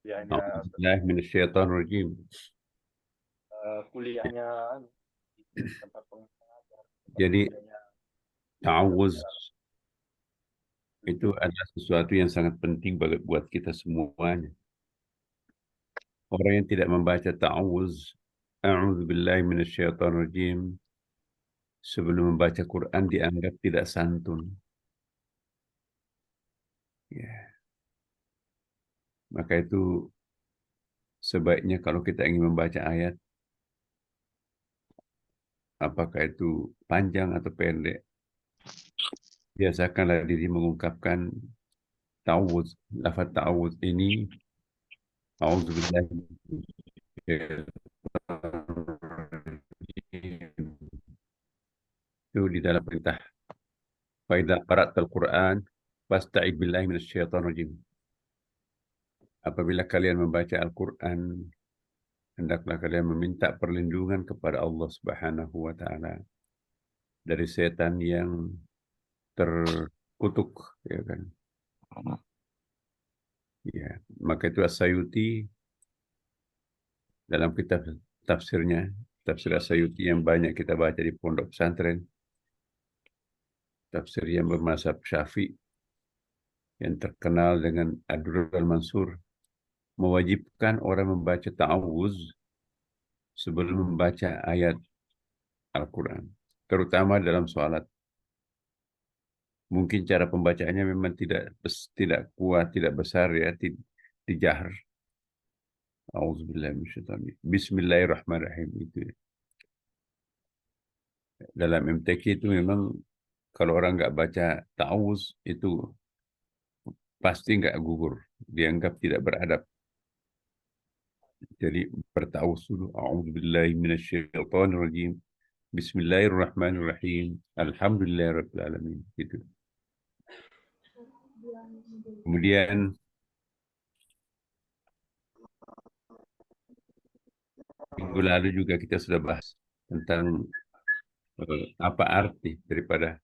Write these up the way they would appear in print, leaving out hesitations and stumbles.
kuliahnya A'udzubillahi minasyaitonirrajim. kuliahnya di tempat pengajar, tempat Jadi kerjanya ta'awuz bekerja. itu adalah sesuatu yang sangat penting buat kita semuanya. Orang yang tidak membaca ta'awuz, a'udzubillahi minasyaitonirrajim, sebelum membaca Quran dianggap tidak santun. Ya, maka itu sebaiknya kalau kita ingin membaca ayat, apakah itu panjang atau pendek, biasakanlah diri mengungkapkan ta'awuz. Lafaz ta'awuz ini, a'udzubillahi minasyaitonirrajim, itu di dalam perintah faida qara'tal Quran fasta'id billahi minasyaitonir rajim. Apabila kalian membaca Al-Quran, hendaklah kalian meminta perlindungan kepada Allah Subhanahu wa taala dari setan yang terkutuk, ya kan. Ya, maka itu As-Sayuti dalam kitab tafsirnya, tafsir As-Sayuti yang banyak kita baca di pondok pesantren, tafsir yang bermazhab Syafi'i yang terkenal dengan Ad-Durrul Mansur, mewajibkan orang membaca ta'awuz sebelum membaca ayat Al-Quran, terutama dalam sholat. Mungkin cara pembacaannya memang tidak kuat, tidak besar ya, di jahr. Auzubillahi minasyaitonir. Bismillahirrahmanirrahim itu. Dalam MTQ itu memang kalau orang nggak baca ta'awuz itu pasti nggak gugur, dianggap tidak beradab. Jadi berta'awuz dulu. Auzubillahi minasyaitonirrajim. Bismillahirrahmanirrahim. Alhamdulillahirabbil alamin. Gitu. Kemudian minggu lalu juga kita sudah bahas tentang apa arti daripada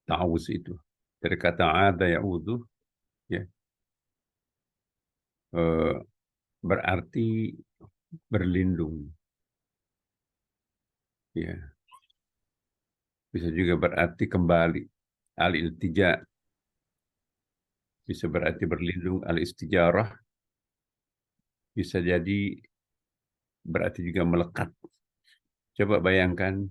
ta'awuz itu. Dari kata ada ya'udhu, ya, eh, berarti berlindung. Ya. Bisa juga berarti kembali. Al-iltija bisa berarti berlindung. Al-istijarah bisa jadi berarti juga melekat. Coba bayangkan,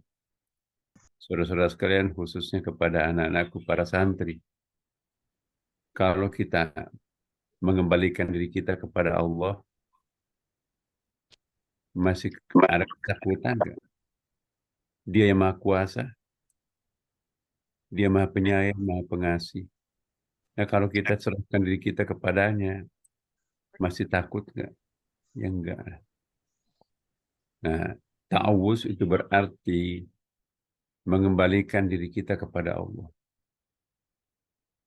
saudara-saudara sekalian, khususnya kepada anak-anakku, para santri. Kalau kita mengembalikan diri kita kepada Allah, masih ada ketakutan nggak? Dia yang maha kuasa, dia maha penyayang, maha pengasih. Nah, kalau kita serahkan diri kita kepadanya, masih takut nggak? Ya enggak. Nah, ta'awuz itu berarti mengembalikan diri kita kepada Allah.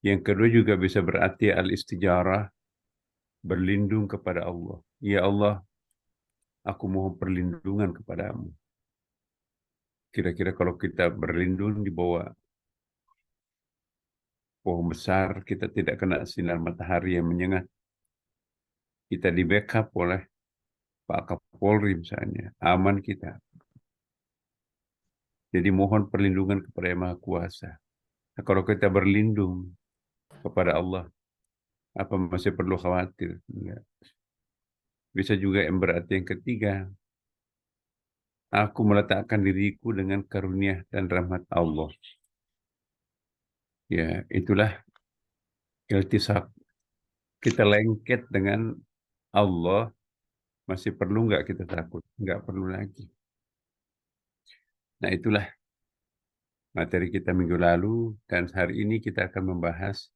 Yang kedua juga bisa berarti al-istijarah, berlindung kepada Allah. Ya Allah, aku mohon perlindungan kepadamu. Kira-kira kalau kita berlindung di bawah pohon besar, kita tidak kena sinar matahari yang menyengat. Kita di backup oleh Pak Kapolri misalnya, aman kita. Jadi mohon perlindungan kepada Yang Maha Kuasa. Nah, kalau kita berlindung kepada Allah, apa masih perlu khawatir? Enggak. Bisa juga yang berarti yang ketiga, aku meletakkan diriku dengan karunia dan rahmat Allah. Ya, itulah iltisak. Kita lengket dengan Allah, masih perlu nggak kita takut? Nggak perlu lagi. Nah, itulah materi kita minggu lalu, dan hari ini kita akan membahas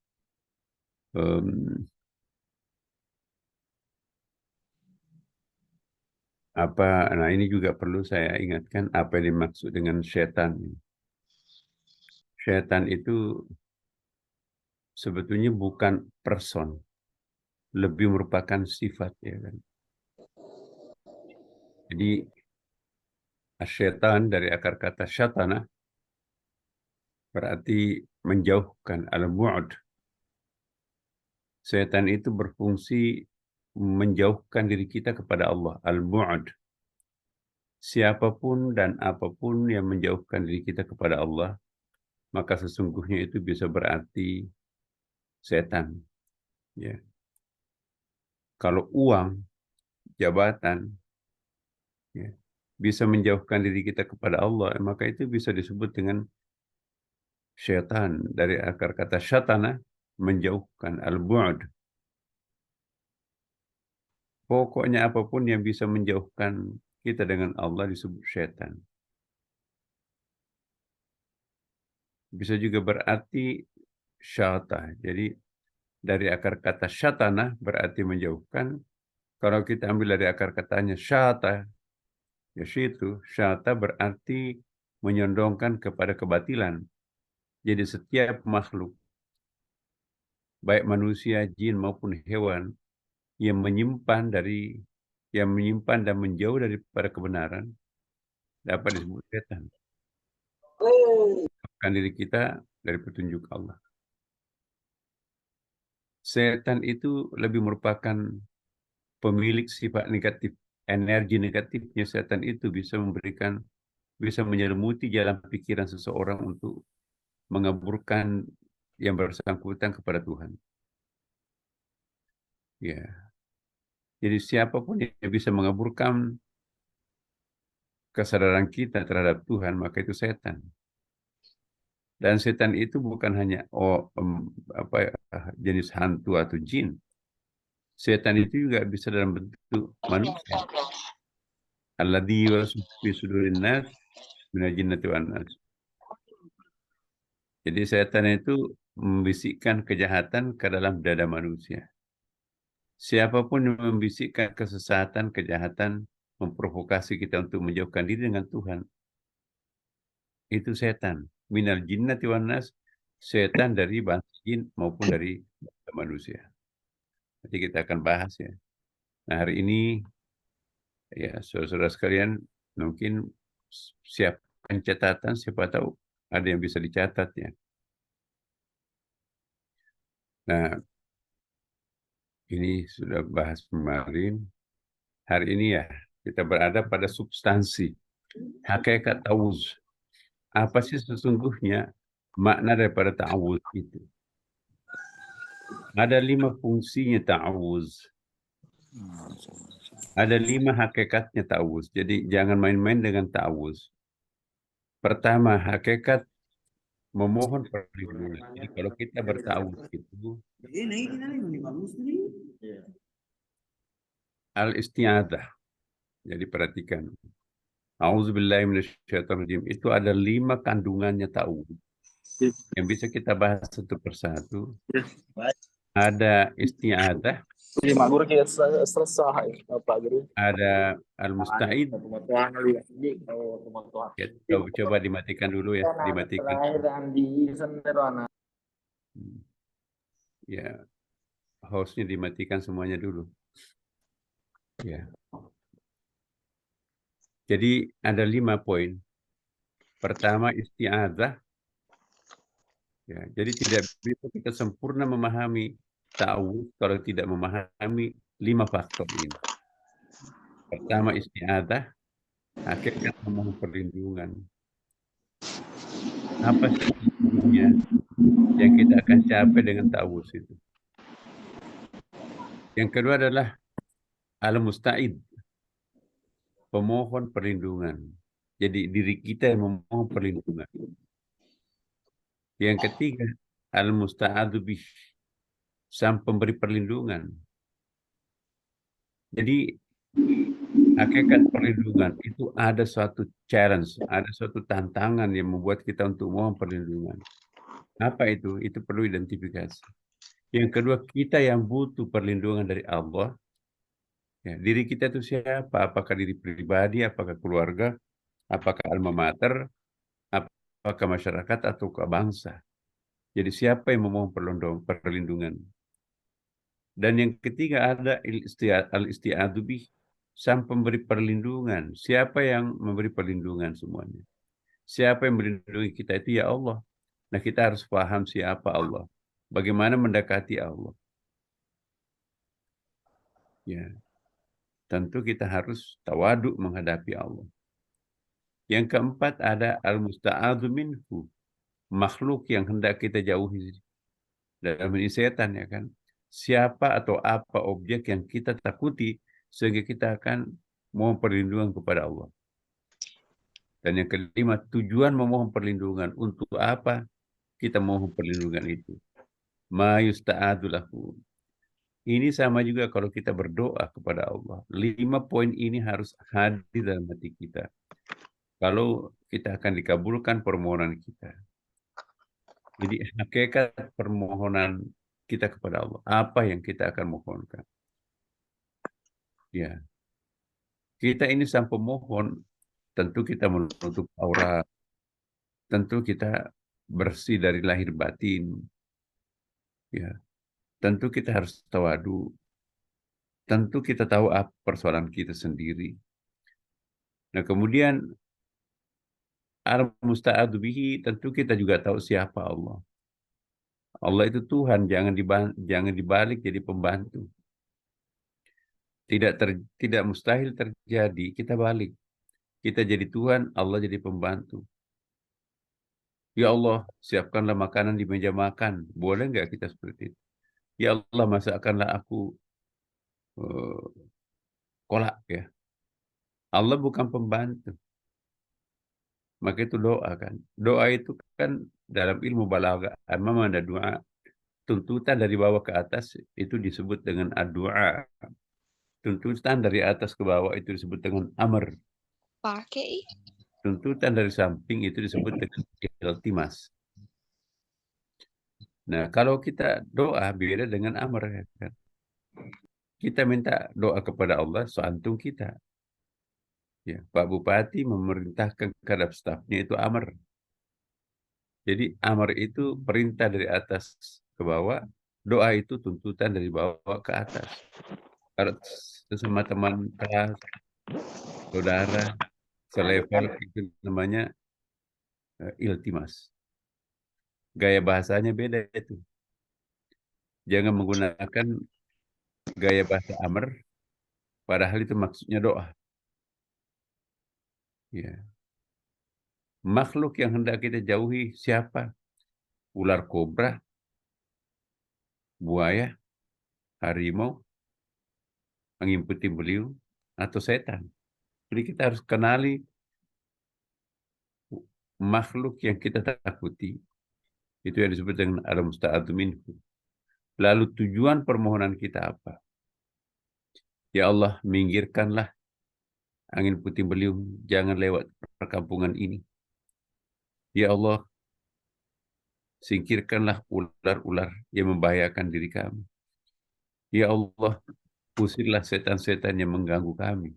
em, apa. Nah, ini juga perlu saya ingatkan apa yang dimaksud dengan setan. Setan itu sebetulnya bukan person, lebih merupakan sifat, ya kan. Jadi setan dari akar kata syatana berarti menjauhkan, al-bu'd. Setan itu berfungsi menjauhkan diri kita kepada Allah, al-bu'd. Siapapun dan apapun yang menjauhkan diri kita kepada Allah, maka sesungguhnya itu bisa berarti setan. Ya. Kalau uang, jabatan, ya, bisa menjauhkan diri kita kepada Allah, maka itu bisa disebut dengan syaitan. Dari akar kata syatana, menjauhkan, al-bu'd. Pokoknya apapun yang bisa menjauhkan kita dengan Allah disebut syaitan. Bisa juga berarti syata. Jadi dari akar kata syatana berarti menjauhkan. Kalau kita ambil dari akar katanya syata, ya situ, syata berarti menyondongkan kepada kebatilan. Jadi setiap makhluk, baik manusia, jin maupun hewan, yang menyimpan dan menjauh daripada kebenaran, dapat disebut setan. Menjauhkan diri kita dari petunjuk Allah. Setan itu lebih merupakan pemilik sifat negatif. Energi negatifnya setan itu bisa menyelimuti jalan pikiran seseorang untuk mengaburkan yang bersangkutan kepada Tuhan. Ya. Jadi siapapun yang bisa mengaburkan kesadaran kita terhadap Tuhan, maka itu setan. Dan setan itu bukan hanya jenis hantu atau jin. Setan itu juga bisa dalam bentuk manusia. Alladzi yuwaswisu fi sudurin nas minal jinnati wan nas. Jadi setan itu membisikkan kejahatan ke dalam dada manusia. Siapapun yang membisikkan kesesatan, kejahatan, memprovokasi kita untuk menjauhkan diri dengan Tuhan, itu setan. Minal jinnati wan nas, setan dari bangsa jin maupun dari bangsa manusia. Nanti kita akan bahas ya. Nah hari ini, ya saudara-saudara sekalian, mungkin siapkan catatan, siapa tahu ada yang bisa dicatat ya. Nah, ini sudah bahas kemarin. Hari ini ya, kita berada pada substansi. Hakikat ta'awuz. Apa sih sesungguhnya makna daripada ta'awuz itu? Ada 5 fungsinya ta'awuz. Ada 5 hakikatnya ta'awuz. Jadi jangan main-main dengan ta'awuz. Pertama, hakikat memohon perlindungan. Jadi kalau kita berta'awuz itu al-isti'adzah. Jadi perhatikan. A'udzubillahi minasyaitonirrajim. Itu ada 5 kandungannya ta'awuz. Yang bisa kita bahas satu persatu. Ada isti'adzah, ada al-musta'id. Ya, coba dimatikan dulu ya, dimatikan. Ya, hostnya dimatikan semuanya dulu. Ya. Jadi ada 5 poin. Pertama isti'adzah. Ya, jadi tidak bisa kita sempurna memahami ta'awuz kalau tidak memahami 5 faktor ini. Pertama isti'adzah, hakikat memohon perlindungan. Apa sesungguhnya yang kita akan capai dengan ta'awuz itu? Yang kedua adalah al-musta'id, pemohon perlindungan. Jadi diri kita yang memohon perlindungan. Yang ketiga, al-musta'adu bih, sang pemberi perlindungan. Jadi hakikat perlindungan itu ada suatu challenge, ada suatu tantangan yang membuat kita untuk mohon perlindungan. Apa itu? Itu perlu identifikasi. Yang kedua, kita yang butuh perlindungan dari Allah. Ya, diri kita itu siapa? Apakah diri pribadi, apakah keluarga, apakah alma mater, apakah masyarakat atau ke bangsa. Jadi siapa yang memohon perlindungan? Dan yang ketiga ada al-isti'adzu bih, sang pemberi perlindungan. Siapa yang memberi perlindungan semuanya? Siapa yang melindungi kita itu ya Allah. Nah kita harus paham siapa Allah. Bagaimana mendekati Allah. Ya, tentu kita harus tawaduk menghadapi Allah. Yang keempat ada al-musta'adzu minhu, makhluk yang hendak kita jauhi. Dalam ini setan, ya kan. Siapa atau apa objek yang kita takuti sehingga kita akan mohon perlindungan kepada Allah. Dan yang kelima, tujuan memohon perlindungan untuk apa kita mohon perlindungan itu. Ma yusta'adu lahu. Ini sama juga kalau kita berdoa kepada Allah. 5 poin ini harus hadir dalam hati kita. Kalau kita akan dikabulkan permohonan kita. Jadi hakikat permohonan kita kepada Allah. Apa yang kita akan mohonkan. Ya, kita ini sang pemohon, tentu kita menutup aurat. Tentu kita bersih dari lahir batin. Ya, tentu kita harus tawadu. Tentu kita tahu apa persoalan kita sendiri. Nah, kemudian al-musta'adu bihi, tentu kita juga tahu siapa Allah. Allah itu Tuhan, jangan dibalik jadi pembantu. Tidak mustahil terjadi, kita balik. Kita jadi Tuhan, Allah jadi pembantu. Ya Allah, siapkanlah makanan di meja makan. Boleh nggak kita seperti itu? Ya Allah, masakkanlah aku kolak, ya. Allah bukan pembantu. Maka itu doa kan. Doa itu kan dalam ilmu balaghah, memang ada doa. Tuntutan dari bawah ke atas itu disebut dengan ad-du'a. Tuntutan dari atas ke bawah itu disebut dengan amr. Pakai. Tuntutan dari samping itu disebut dengan iltimas. Nah, kalau kita doa beda dengan amr, ya kan. Kita minta doa kepada Allah, soantung kita. Ya, Pak Bupati memerintahkan kepada stafnya itu amr. Jadi amr itu perintah dari atas ke bawah, doa itu tuntutan dari bawah ke atas. Kalau sesama teman kelas, saudara, selevel, itu namanya iltimas. Gaya bahasanya beda itu. Jangan menggunakan gaya bahasa amr, padahal itu maksudnya doa. Ya. Makhluk yang hendak kita jauhi siapa? Ular kobra, buaya, harimau, angin putih beliung, atau setan. Jadi kita harus kenali makhluk yang kita takuti. Itu yang disebut dengan al-musta'adzu minhu. Lalu tujuan permohonan kita apa? Ya Allah, minggirkanlah angin putih beliung, jangan lewat perkampungan ini. Ya Allah, singkirkanlah ular-ular yang membahayakan diri kami. Ya Allah, usirlah setan-setan yang mengganggu kami.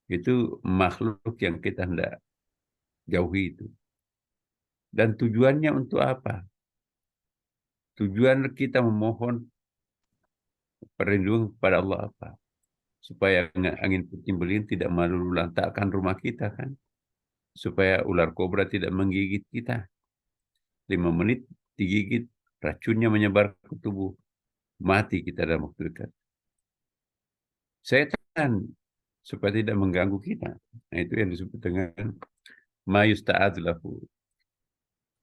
Itu makhluk yang kita hendak jauhi itu. Dan tujuannya untuk apa? Tujuan kita memohon perlindungan kepada Allah apa? Supaya angin puting beliung tidak melulu lantakkan rumah kita kan. Supaya ular kobra tidak menggigit kita. 5 menit digigit, racunnya menyebar ke tubuh. Mati kita dalam waktu dekat. Setan supaya tidak mengganggu kita. Nah, itu yang disebut dengan ma yusta'adzu lahu.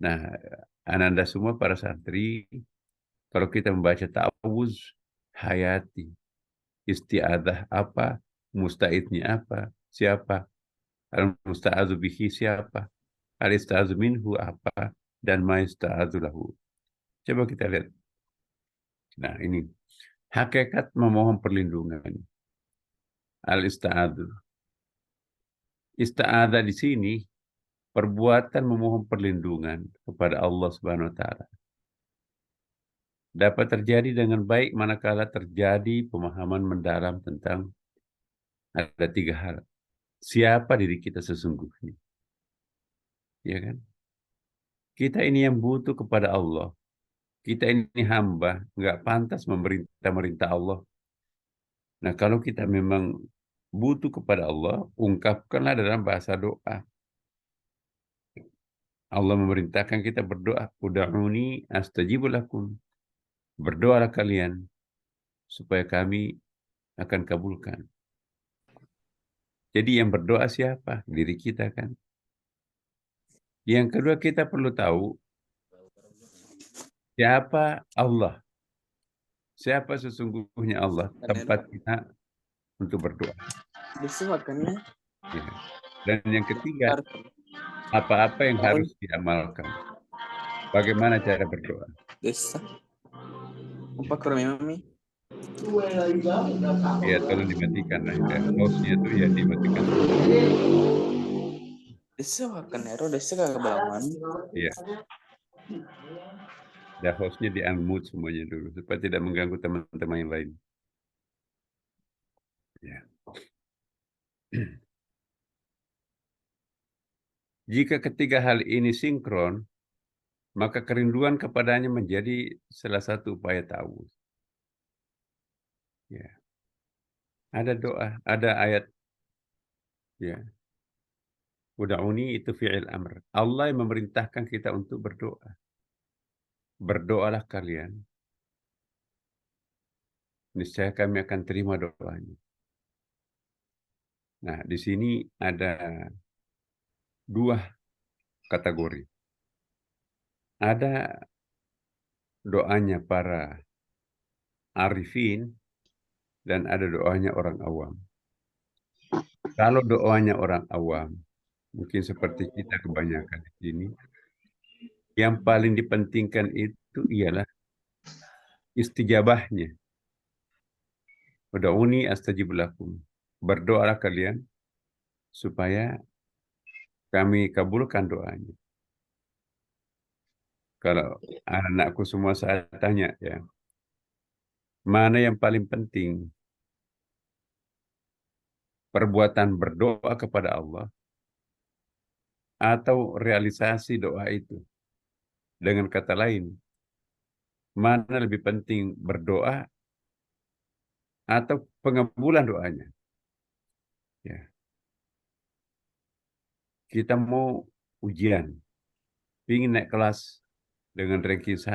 Nah, ananda semua para santri, kalau kita membaca ta'awuz, hayati, isti'adah apa, musta'idnya apa, siapa, al-musta'adzu bihi siapa, al-ista'adzu minhu apa, dan ma yusta'adzu lahu. Coba kita lihat. Nah, ini hakikat memohon perlindungan. Al-ista'adzu. Ista'adah di sini perbuatan memohon perlindungan kepada Allah Subhanahu wa taala dapat terjadi dengan baik manakala terjadi pemahaman mendalam tentang ada 3 hal. Siapa diri kita sesungguhnya? Ya kan? Kita ini yang butuh kepada Allah. Kita ini hamba, nggak pantas memerintah Allah. Nah, kalau kita memang butuh kepada Allah, ungkapkanlah dalam bahasa doa. Allah memerintahkan kita berdoa, ud'uni astajib lakum. Berdoalah kalian, supaya kami akan kabulkan. Jadi yang berdoa siapa? Diri kita kan. Yang kedua kita perlu tahu siapa Allah. Siapa sesungguhnya Allah, tempat kita untuk berdoa. Ya. Dan yang ketiga, apa-apa yang harus diamalkan. Bagaimana cara berdoa? Ya, tolong dimatikan lah. Ya. Hostnya itu ya dimatikan. Ya. Dan hostnya di-unmute semuanya dulu, supaya tidak mengganggu teman-teman yang lain. Ya. Jika ketiga hal ini sinkron, maka kerinduan kepadanya menjadi salah satu upaya ta'awudz. Ya. Ada doa, ada ayat. Ya. Uda'uni itu fi'il amr. Allah yang memerintahkan kita untuk berdoa. Berdoalah kalian. Niscaya kami akan terima doanya. Nah, di sini ada dua kategori. Ada doanya para arifin dan ada doanya orang awam. Kalau doanya orang awam, mungkin seperti kita kebanyakan di sini, yang paling dipentingkan itu ialah istijabahnya. Uda'uni astajib lakum. Berdoalah kalian supaya kami kabulkan doanya. Kalau anak-anakku semua saya tanya ya, mana yang paling penting? Perbuatan berdoa kepada Allah atau realisasi doa itu? Dengan kata lain, mana lebih penting berdoa atau pengabulan doanya? Ya. Kita mau ujian, ingin naik kelas dengan ranking 1.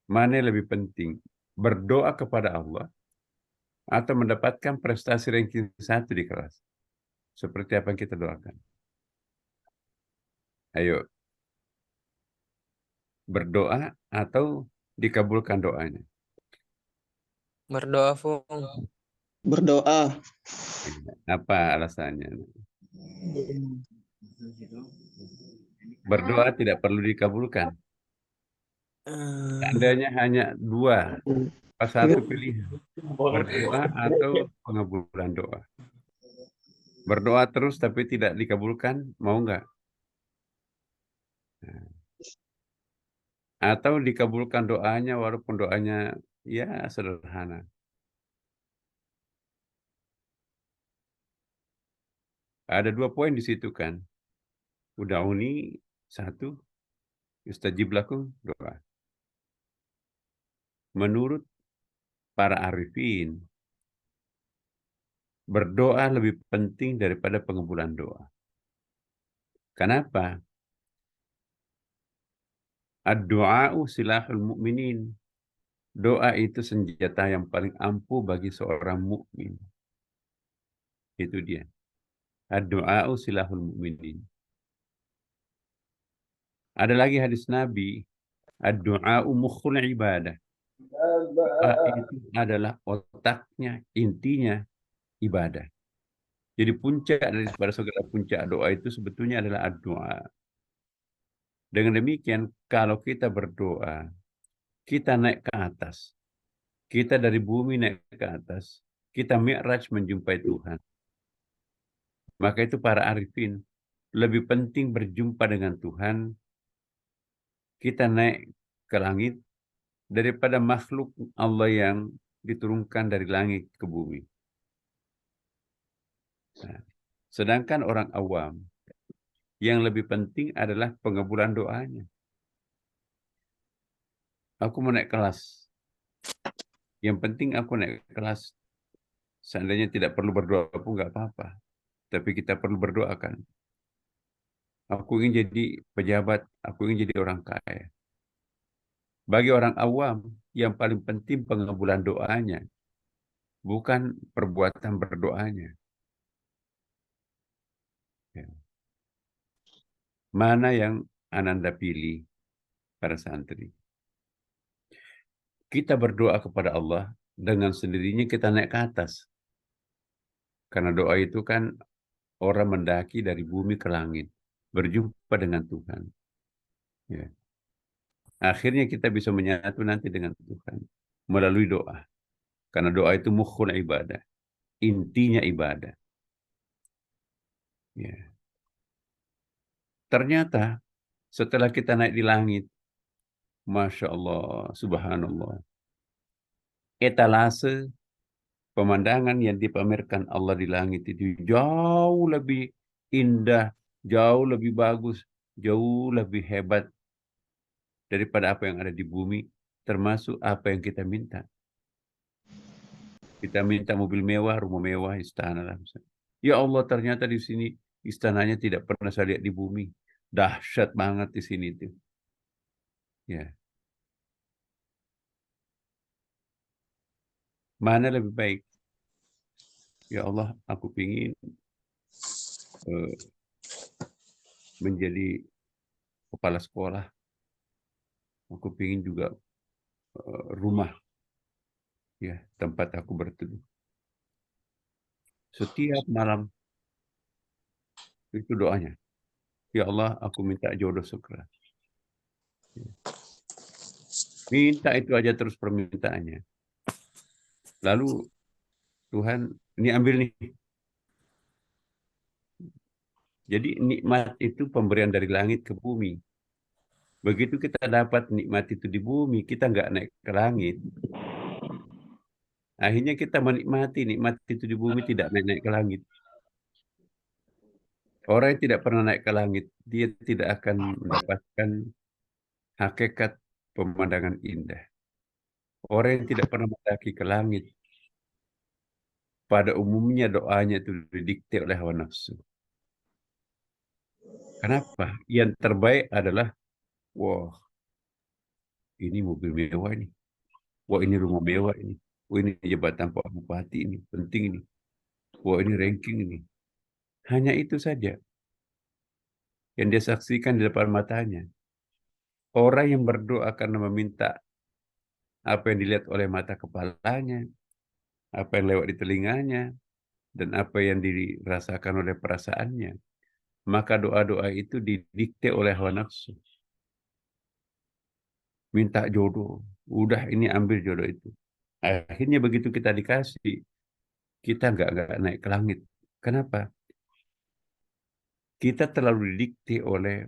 Mana yang lebih penting? Berdoa kepada Allah atau mendapatkan prestasi ranking 1 di kelas? Seperti apa yang kita doakan? Ayo, berdoa atau dikabulkan doanya? Berdoa, Fung. Berdoa. Apa alasannya? Berdoa tidak perlu dikabulkan. Seandainya hanya dua, satu pilihan. Berdoa atau pengabulan doa. Berdoa terus tapi tidak dikabulkan, mau nggak? Nah. Atau dikabulkan doanya walaupun doanya ya sederhana. Ada 2 poin di situ kan. Uda'uni 1, yustajib lakum 2. Menurut para arifin, berdoa lebih penting daripada pengabulan doa. Kenapa? Ad-du'a'u silahul mu'minin. Doa itu senjata yang paling ampuh bagi seorang mukmin. Itu dia. Ad-du'a'u silahul mu'minin. Ada lagi hadis Nabi, ad-du'a'u mukhul ibadah. Doa itu adalah otaknya, intinya ibadah. Jadi puncak daripada segala puncak doa itu sebetulnya adalah ad-du'a. Dengan demikian, kalau kita berdoa, kita naik ke atas. Kita dari bumi naik ke atas. Kita mi'raj menjumpai Tuhan. Maka itu para arifin, lebih penting berjumpa dengan Tuhan, kita naik ke langit, daripada makhluk Allah yang diturunkan dari langit ke bumi. Nah, sedangkan orang awam, yang lebih penting adalah pengabulan doanya. Aku mau naik kelas. Yang penting aku naik kelas. Seandainya tidak perlu berdoa pun nggak apa-apa. Tapi kita perlu berdoakan. Aku ingin jadi pejabat, aku ingin jadi orang kaya. Bagi orang awam, yang paling penting pengabulan doanya, bukan perbuatan berdoanya. Ya. Mana yang Ananda pilih, para santri? Kita berdoa kepada Allah, dengan sendirinya kita naik ke atas. Karena doa itu kan orang mendaki dari bumi ke langit, berjumpa dengan Tuhan. Ya. Akhirnya kita bisa menyatu nanti dengan Tuhan melalui doa. Karena doa itu mukhul ibadah, intinya ibadah. Ya. Ternyata setelah kita naik di langit, Masya Allah, Subhanallah, etalase pemandangan yang dipamerkan Allah di langit itu jauh lebih indah, jauh lebih bagus, jauh lebih hebat daripada apa yang ada di bumi, termasuk apa yang kita minta. Kita minta mobil mewah, rumah mewah, istana lah. Ya Allah, ternyata di sini istananya tidak pernah saya lihat di bumi. Dahsyat banget di sini itu. Ya. Mana lebih baik? Ya Allah, aku ingin menjadi kepala sekolah. Aku ingin juga rumah, ya, tempat aku berteduh. Setiap malam itu doanya. Ya Allah, aku minta jodoh segera. Minta itu aja terus permintaannya. Lalu Tuhan, ini ambil nih. Jadi nikmat itu pemberian dari langit ke bumi. Begitu kita dapat nikmat itu di bumi, kita nggak naik ke langit. Akhirnya kita menikmati nikmat itu di bumi, tidak naik-naik ke langit. Orang yang tidak pernah naik ke langit, dia tidak akan mendapatkan hakikat pemandangan indah. Orang yang tidak pernah mendaki ke langit, pada umumnya doanya itu didikte oleh hawa nafsu. Kenapa? Yang terbaik adalah, wah, ini mobil mewah ini. Wah, ini rumah mewah ini. Wah, ini jabatan Pak Bupati ini. Penting ini. Wah, ini ranking ini. Hanya itu saja yang dia saksikan di depan matanya. Orang yang berdoa karena meminta apa yang dilihat oleh mata kepalanya, apa yang lewat di telinganya, dan apa yang dirasakan oleh perasaannya, maka doa-doa itu didikte oleh hawa nafsu. Minta jodoh, udah ini ambil jodoh itu. Akhirnya begitu kita dikasih, kita nggak naik ke langit. Kenapa? Kita terlalu didikte oleh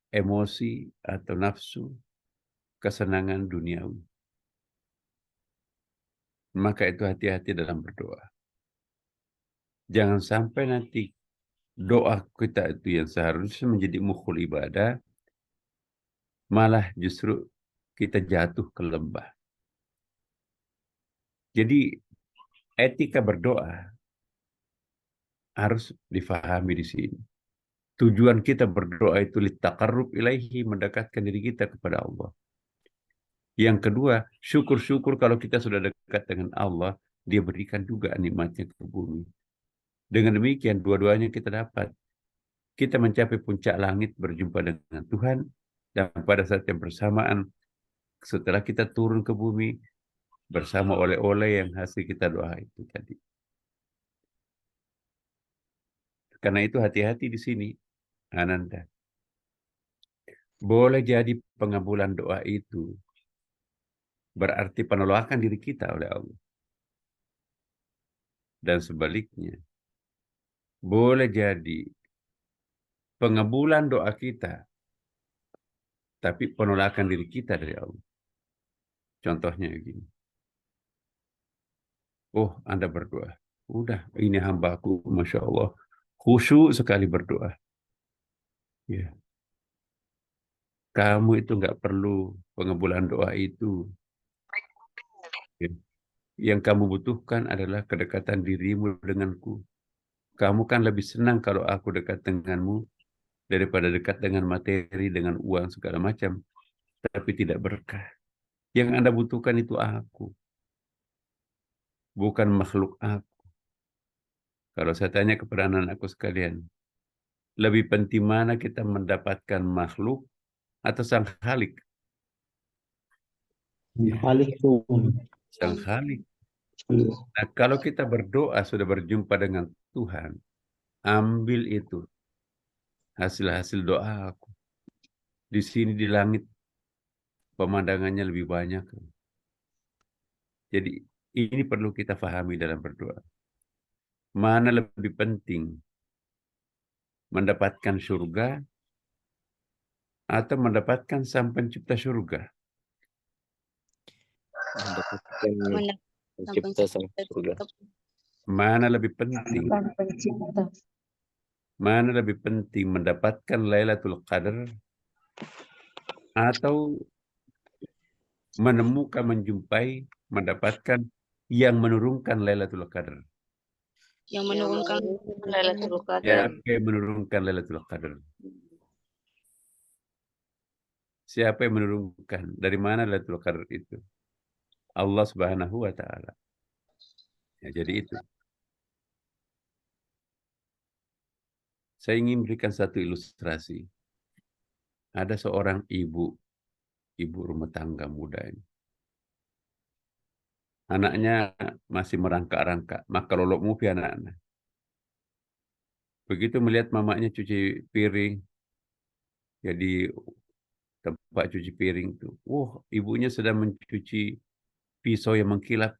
emosi atau nafsu kesenangan duniawi. Maka itu hati-hati dalam berdoa. Jangan sampai nanti doa kita itu yang seharusnya menjadi mukhul ibadah, malah justru kita jatuh ke lembah. Jadi etika berdoa harus difahami di sini. Tujuan kita berdoa itu litaqarrub ilaihi, mendekatkan diri kita kepada Allah. Yang kedua, syukur-syukur kalau kita sudah dekat dengan Allah, dia berikan juga nikmatnya ke bumi. Dengan demikian, dua-duanya kita dapat. Kita mencapai puncak langit berjumpa dengan Tuhan, dan pada saat yang bersamaan, setelah kita turun ke bumi, bersama oleh-oleh yang hasil kita doa itu tadi. Karena itu hati-hati di sini, Ananda. Boleh jadi pengabulan doa itu berarti penolakan diri kita oleh Allah. Dan sebaliknya, boleh jadi pengabulan doa kita, tapi penolakan diri kita dari Allah. Contohnya begini. Oh, Anda berdoa. Udah, ini hambaku, Masya Allah. Khusyuk sekali berdoa. Ya. Kamu itu nggak perlu pengabulan doa itu. Ya. Yang kamu butuhkan adalah kedekatan dirimu denganku. Kamu kan lebih senang kalau aku dekat denganmu daripada dekat dengan materi, dengan uang, segala macam. tapi tidak berkah. Yang Anda butuhkan itu aku, bukan makhluk aku. Kalau saya tanya kepada anak-anakku sekalian, lebih penting mana kita mendapatkan makhluk atau sang Khalik? Halik tuh. Sang Khalik. Iya. Nah, kalau kita berdoa sudah berjumpa dengan Tuhan, ambil itu hasil-hasil doa aku. Di sini di langit pemandangannya lebih banyak. Jadi ini perlu kita pahami dalam berdoa. Mana lebih penting? Mendapatkan surga atau mendapatkan sang pencipta surga? Mendapatkan Mendapat pencipta sang surga. Mana lebih penting? pencipta. Mana lebih penting mendapatkan Lailatul Qadar atau menemukan, menjumpai, mendapatkan yang menurunkan Lailatul Qadar? Yang menurunkan Lailatul Qadar. Siapa yang menurunkan Lailatul Qadar? Siapa yang menurunkan? Dari mana Lailatul Qadar itu? Allah Subhanahu wa Ta'ala. Ya, jadi itu. Saya ingin berikan satu ilustrasi. Ada seorang ibu rumah tangga muda ini. Anaknya masih merangkak-rangkak, maka lolok mupi anak-anak. Begitu melihat mamanya cuci piring, jadi tempat cuci piring itu, ibunya sedang mencuci pisau yang mengkilap.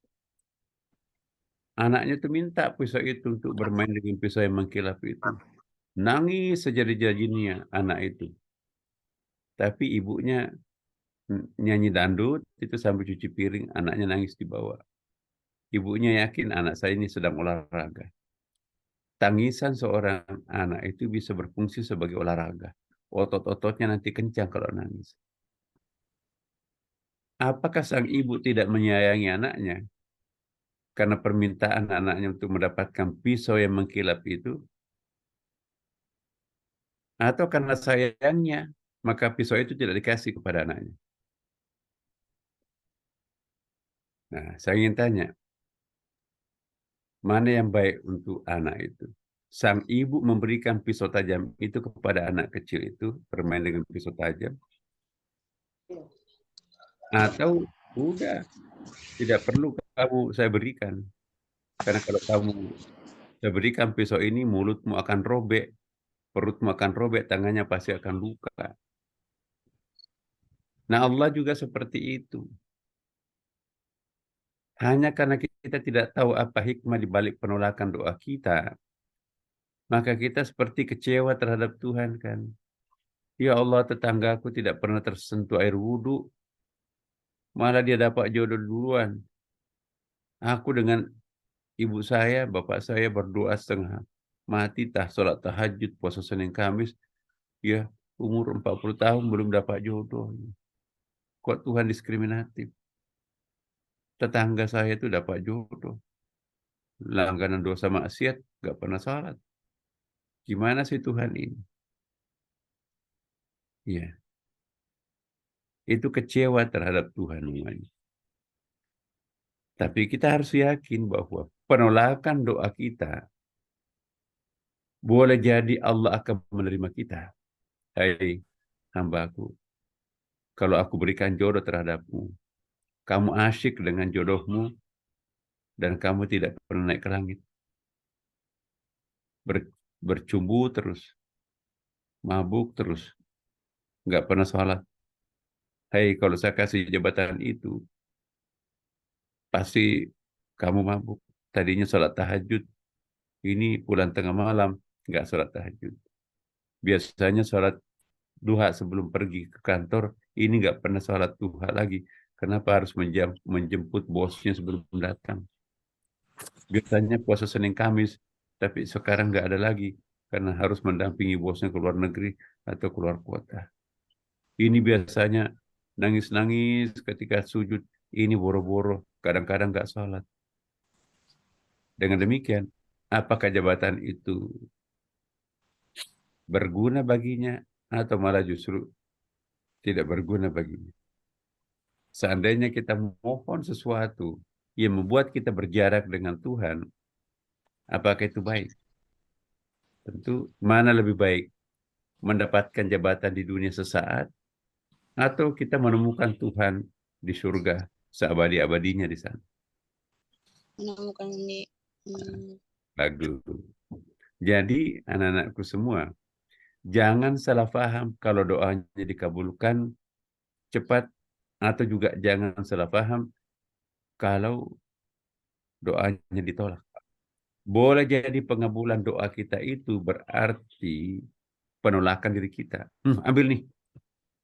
Anaknya tuh minta pisau itu untuk bermain dengan pisau yang mengkilap itu. Nangis sejadi-jadinya anak itu. Tapi ibunya nyanyi dangdut itu sambil cuci piring, anaknya nangis di bawah. Ibunya yakin anak saya ini sedang olahraga. Tangisan seorang anak itu bisa berfungsi sebagai olahraga. Otot-ototnya nanti kencang kalau nangis. Apakah sang ibu tidak menyayangi anaknya? Karena permintaan anaknya untuk mendapatkan pisau yang mengkilap itu? Atau karena sayangnya, maka pisau itu tidak dikasih kepada anaknya? Nah, saya ingin tanya, mana yang baik untuk anak itu? Sang ibu memberikan pisau tajam itu kepada anak kecil itu, bermain dengan pisau tajam. Atau udah, tidak perlu saya berikan. Karena kalau kamu saya berikan pisau ini, mulutmu akan robek, perutmu akan robek, tangannya pasti akan luka. Nah, Allah juga seperti itu. Hanya karena kita tidak tahu apa hikmah di balik penolakan doa kita, maka kita seperti kecewa terhadap Tuhan kan. Ya Allah, tetanggaku tidak pernah tersentuh air wudhu, malah dia dapat jodoh duluan. Aku dengan ibu saya, bapak saya berdoa setengah mati, sholat tahajud, puasa Senin Kamis, ya umur 40 tahun belum dapat jodoh. Kok Tuhan diskriminatif? Tetangga saya itu dapat jodoh. Langganan dosa maksiat, gak pernah sholat. Gimana sih Tuhan ini? Ya, itu kecewa terhadap Tuhan namanya. Tapi kita harus yakin bahwa penolakan doa kita boleh jadi Allah akan menerima kita. Hai hambaku, kalau aku berikan jodoh terhadapmu, kamu asyik dengan jodohmu, dan kamu tidak pernah naik ke langit. Bercumbu terus, mabuk terus, nggak pernah sholat. Hai, kalau saya kasih jabatan itu, pasti kamu mabuk. Tadinya sholat tahajud, ini pulang tengah malam, nggak sholat tahajud. Biasanya sholat duha sebelum pergi ke kantor, ini nggak pernah sholat duha lagi. Kenapa harus menjemput bosnya sebelum datang? Biasanya puasa Senin Kamis, tapi sekarang nggak ada lagi karena harus mendampingi bosnya ke luar negeri atau keluar kota. Ini biasanya nangis-nangis ketika sujud, ini boro-boro, kadang-kadang nggak sholat. Dengan demikian, apakah jabatan itu berguna baginya atau malah justru tidak berguna baginya. Seandainya kita mohon sesuatu yang membuat kita berjarak dengan Tuhan, apakah itu baik? Tentu mana lebih baik? Mendapatkan jabatan di dunia sesaat atau kita menemukan Tuhan di surga seabadi-abadinya di sana. Menemukan di Bagus. Jadi anak-anakku semua, jangan salah paham kalau doanya dikabulkan cepat, atau juga jangan salah paham kalau doanya ditolak. Boleh jadi pengabulan doa kita itu berarti penolakan diri kita. Ambil nih.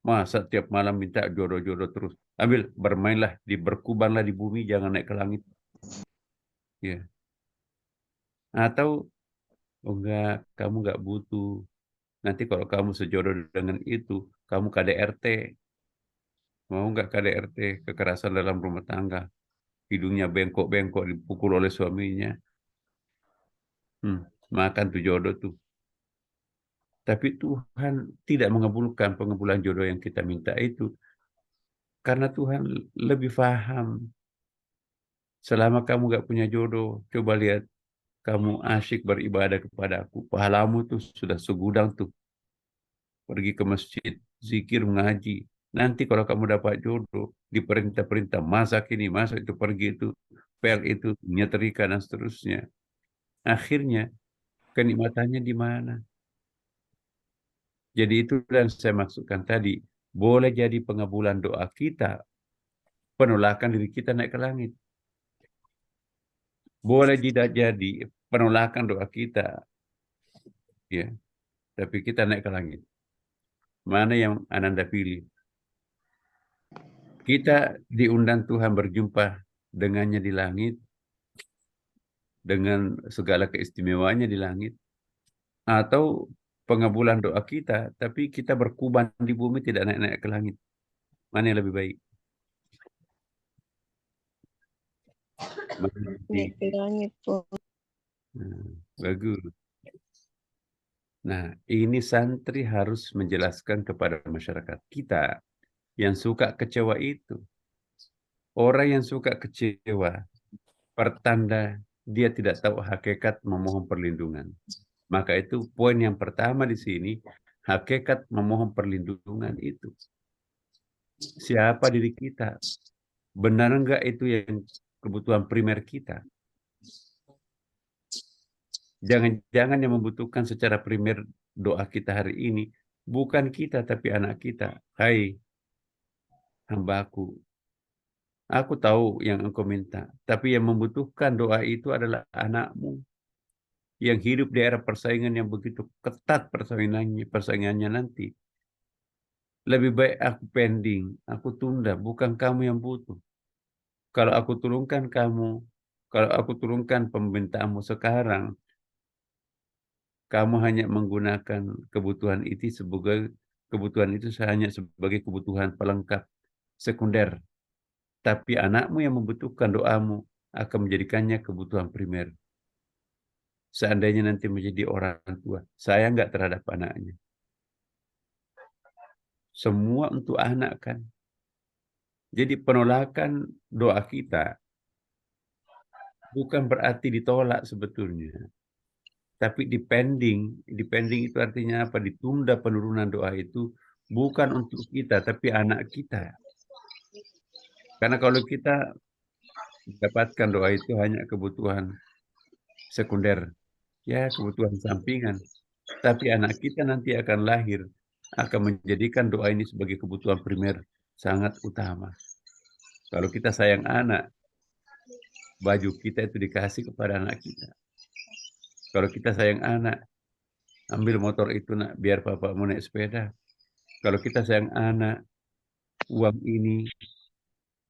Masa tiap malam minta jodoh-jodoh terus. Ambil, bermainlah, berkubanlah di bumi, jangan naik ke langit. Ya. Atau, oh enggak, kamu enggak butuh. Nanti kalau kamu sejodoh dengan itu, kamu KDRT. Mau enggak KDRT, kekerasan dalam rumah tangga. Hidungnya bengkok-bengkok, dipukul oleh suaminya. Makan tuh jodoh tuh. Tapi Tuhan tidak mengabulkan pengabulan jodoh yang kita minta itu. Karena Tuhan lebih paham. Selama kamu gak punya jodoh, coba lihat. Kamu asyik beribadah kepada aku. Pahalamu tuh sudah segudang tuh. Pergi ke masjid, zikir, mengaji. Nanti kalau kamu dapat jodoh, diperintah-perintah, masak ini, masak itu, pergi itu, pel itu, nyetrika, dan seterusnya. Akhirnya, kenikmatannya di mana? Jadi itu yang saya maksudkan tadi. Boleh jadi pengabulan doa kita, penolakan diri kita naik ke langit. Boleh tidak jadi penolakan doa kita, ya, tapi kita naik ke langit. Mana yang Ananda pilih? Kita diundang Tuhan berjumpa dengannya di langit, dengan segala keistimewaannya di langit, atau pengabulan doa kita, tapi kita berkuban di bumi tidak naik-naik ke langit. Mana yang lebih baik? naik ke langit po. Bagus. Nah, ini santri harus menjelaskan kepada masyarakat kita yang suka kecewa itu. Orang yang suka kecewa, pertanda dia tidak tahu hakikat memohon perlindungan. Maka itu poin yang pertama di sini, hakikat memohon perlindungan itu. Siapa diri kita? Benar enggak itu yang kebutuhan primer kita? Jangan-jangan yang membutuhkan secara primer doa kita hari ini bukan kita tapi anak kita. Hai hambaku, aku tahu yang engkau minta, tapi yang membutuhkan doa itu adalah anakmu yang hidup di era persaingan yang begitu ketat persaingannya nanti. Lebih baik aku pending, aku tunda, bukan kamu yang butuh. Kalau aku turunkan permintaanmu sekarang, kamu hanya menggunakan kebutuhan itu sebagai kebutuhan pelengkap sekunder. Tapi anakmu yang membutuhkan doamu akan menjadikannya kebutuhan primer. Seandainya nanti menjadi orang tua, sayang nggak terhadap anaknya? Semua untuk anak kan. Jadi penolakan doa kita bukan berarti ditolak sebetulnya. Tapi depending itu artinya apa? Ditunda penurunan doa itu bukan untuk kita, tapi anak kita. Karena kalau kita mendapatkan doa itu hanya kebutuhan sekunder, ya kebutuhan sampingan. Tapi anak kita nanti akan lahir, akan menjadikan doa ini sebagai kebutuhan primer sangat utama. Kalau kita sayang anak, baju kita itu dikasih kepada anak kita. Kalau kita sayang anak, ambil motor itu nak, biar papamu naik sepeda. Kalau kita sayang anak, uang ini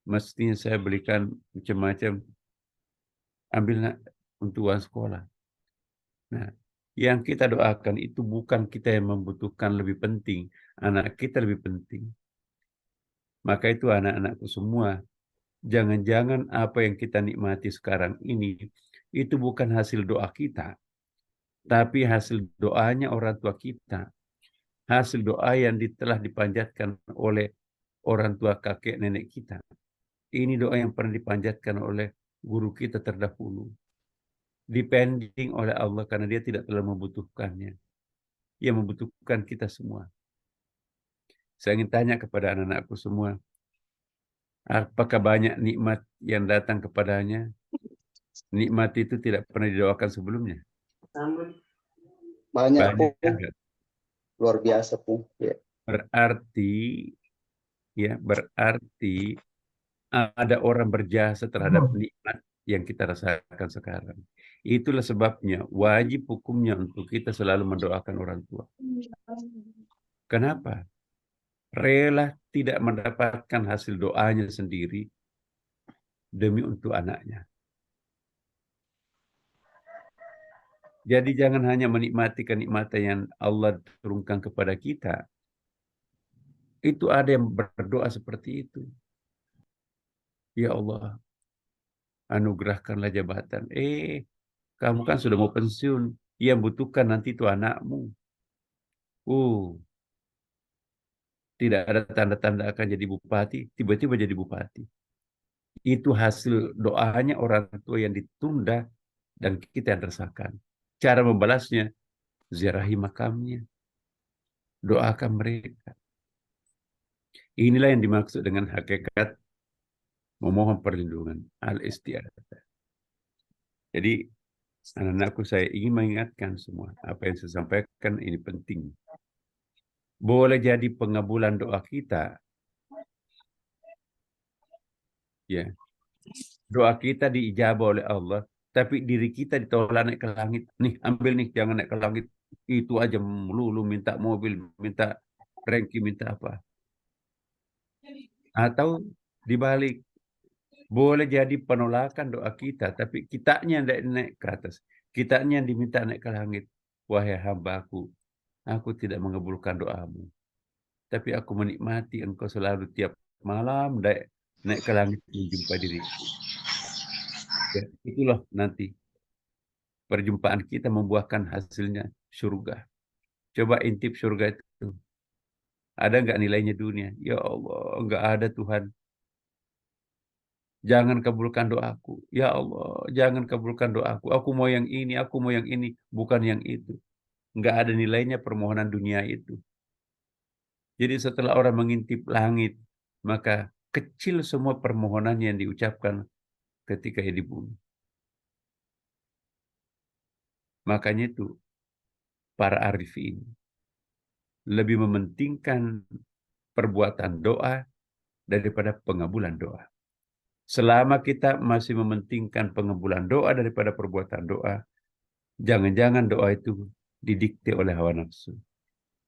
mestinya saya belikan macam-macam, ambil nak untuk uang sekolah. Nah, yang kita doakan itu bukan kita yang membutuhkan lebih penting, anak kita lebih penting. Maka itu anak-anakku semua, jangan-jangan apa yang kita nikmati sekarang ini, itu bukan hasil doa kita, tapi hasil doanya orang tua kita. hasil doa yang telah dipanjatkan oleh orang tua kakek nenek kita. Ini doa yang pernah dipanjatkan oleh guru kita terdahulu. Depending oleh Allah karena dia tidak terlalu membutuhkannya. Ia membutuhkan kita semua. Saya ingin tanya kepada anak-anakku semua, apakah banyak nikmat yang datang kepadanya? Nikmat itu tidak pernah didoakan sebelumnya. Banyak Banyak pun, kan? luar biasa pun. Ya. Berarti ada orang berjasa terhadap nikmat yang kita rasakan sekarang. Itulah sebabnya wajib hukumnya untuk kita selalu mendoakan orang tua. Kenapa? Rela tidak mendapatkan hasil doanya sendiri demi untuk anaknya. Jadi jangan hanya menikmati kenikmatan yang Allah turunkan kepada kita. Itu ada yang berdoa seperti itu. Ya Allah, anugerahkanlah jabatan. Kamu kan sudah mau pensiun. Yang butuhkan nanti itu anakmu. Tidak ada tanda-tanda akan jadi bupati, tiba-tiba jadi bupati. Itu hasil doanya orang tua yang ditunda dan kita yang rasakan. Cara membalasnya, ziarahi makamnya. Doakan mereka. Inilah yang dimaksud dengan hakikat memohon perlindungan, al-isti'adzah. Jadi, anak-anakku saya ingin mengingatkan semua. Apa yang saya sampaikan ini penting. Boleh jadi pengabulan doa kita. Ya. Doa kita diijabah oleh Allah. Tapi diri kita ditolak naik ke langit. Nih, ambil nih, jangan naik ke langit. Itu aja melulu minta mobil, minta ranking, minta apa. Atau dibalik. Boleh jadi penolakan doa kita, tapi kitanya yang naik ke atas. Kitanya yang diminta naik ke langit. Wahai hambaku, aku tidak mengabulkan doamu. Tapi aku menikmati engkau selalu tiap malam naik ke langit menjumpa diriku. Ya, itulah nanti perjumpaan kita membuahkan hasilnya surga. Coba intip surga itu. Ada nggak nilainya dunia? Ya Allah, nggak ada Tuhan. Jangan kabulkan doaku. Ya Allah, jangan kabulkan doaku. Aku mau yang ini, aku mau yang ini. Bukan yang itu. Nggak ada nilainya permohonan dunia itu. Jadi setelah orang mengintip langit, maka kecil semua permohonan yang diucapkan ketika ia di bumi. Makanya itu, para arifin lebih mementingkan perbuatan doa daripada pengabulan doa. Selama kita masih mementingkan pengabulan doa daripada perbuatan doa, jangan-jangan doa itu didikte oleh hawa nafsu.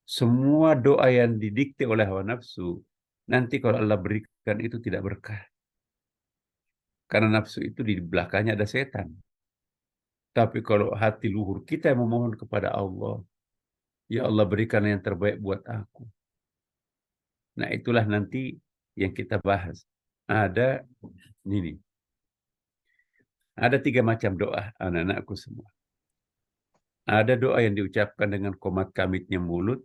Semua doa yang didikte oleh hawa nafsu, nanti kalau Allah berikan itu tidak berkah. Karena nafsu itu di belakangnya ada setan. Tapi kalau hati luhur kita yang memohon kepada Allah, ya Allah berikan yang terbaik buat aku. Nah itulah nanti yang kita bahas. Ada 3 macam doa anak-anakku semua. Ada doa yang diucapkan dengan komat kamitnya mulut.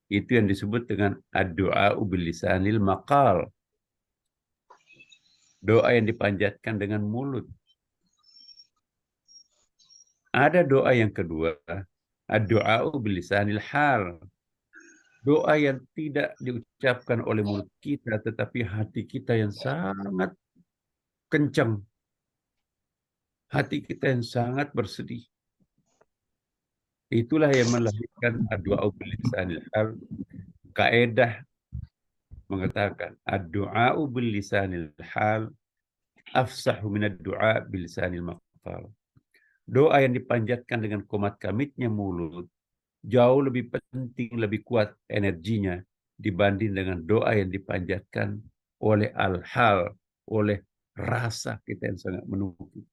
Itu yang disebut dengan ad-du'a bil lisanil maqal. Doa yang dipanjatkan dengan mulut. Ada doa yang kedua, ad-du'a bil lisanil hal. Doa yang tidak diucapkan oleh mulut kita, tetapi hati kita yang sangat kencang. Hati kita yang sangat bersedih. Itulah yang melahirkan ad-du'a bil lisanil hal. Kaedah mengatakan ad-du'a bil lisanil hal afsahu min ad-du'a bil lisanil maqal. Doa yang dipanjatkan dengan komat kamitnya mulut jauh lebih penting, lebih kuat energinya dibanding dengan doa yang dipanjatkan oleh al-hal, oleh rasa kita yang sangat menumpuk.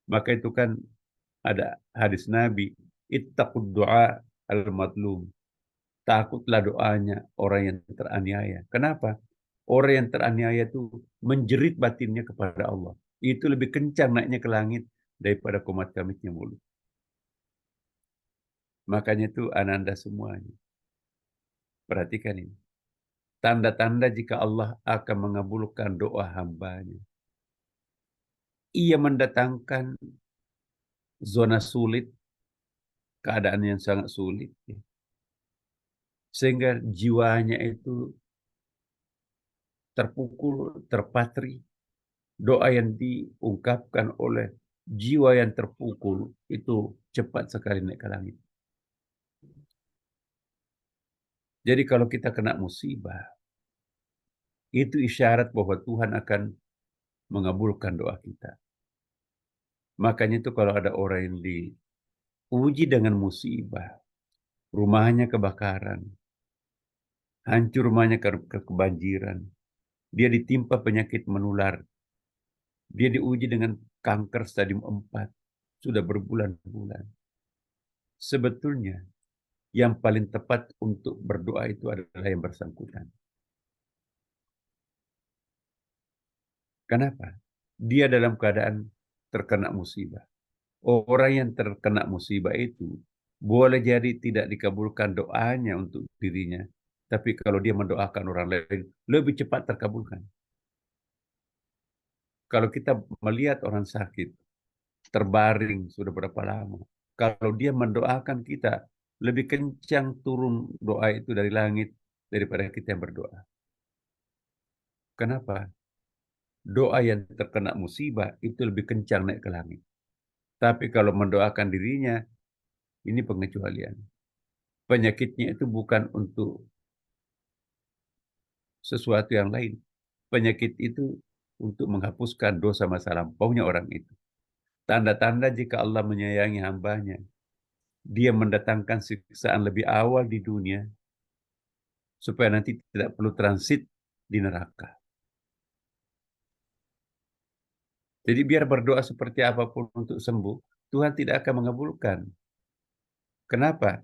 Maka itu kan ada hadis Nabi, ittaqud du'a al-madlum. Takutlah doanya orang yang teraniaya. Kenapa? Orang yang teraniaya itu menjerit batinnya kepada Allah. Itu lebih kencang naiknya ke langit daripada komat kamitnya mulut. Makanya itu ananda semuanya. Perhatikan ini. Tanda-tanda jika Allah akan mengabulkan doa hambanya. Ia mendatangkan zona sulit, keadaan yang sangat sulit. Sehingga jiwanya itu terpukul, terpatri. Doa yang diungkapkan oleh jiwa yang terpukul itu cepat sekali naik ke langit. Jadi kalau kita kena musibah, itu isyarat bahwa Tuhan akan mengabulkan doa kita. Makanya itu kalau ada orang yang diuji dengan musibah, rumahnya kebakaran, hancur rumahnya kebanjiran, dia ditimpa penyakit menular, dia diuji dengan kanker stadium 4, sudah berbulan-bulan. Sebetulnya yang paling tepat untuk berdoa itu adalah yang bersangkutan. Kenapa? Dia dalam keadaan terkena musibah. Orang yang terkena musibah itu boleh jadi tidak dikabulkan doanya untuk dirinya, tapi kalau dia mendoakan orang lain, lebih cepat terkabulkan. Kalau kita melihat orang sakit, terbaring sudah berapa lama, kalau dia mendoakan kita, lebih kencang turun doa itu dari langit daripada kita yang berdoa. Kenapa? Doa yang terkena musibah itu lebih kencang naik ke langit. Tapi kalau mendoakan dirinya, ini pengecualian. Penyakitnya itu bukan untuk sesuatu yang lain. Penyakit itu untuk menghapuskan dosa masa lampaunya orang itu. Tanda-tanda jika Allah menyayangi hambanya, dia mendatangkan siksaan lebih awal di dunia, supaya nanti tidak perlu transit di neraka. Jadi biar berdoa seperti apapun untuk sembuh, Tuhan tidak akan mengabulkan. Kenapa?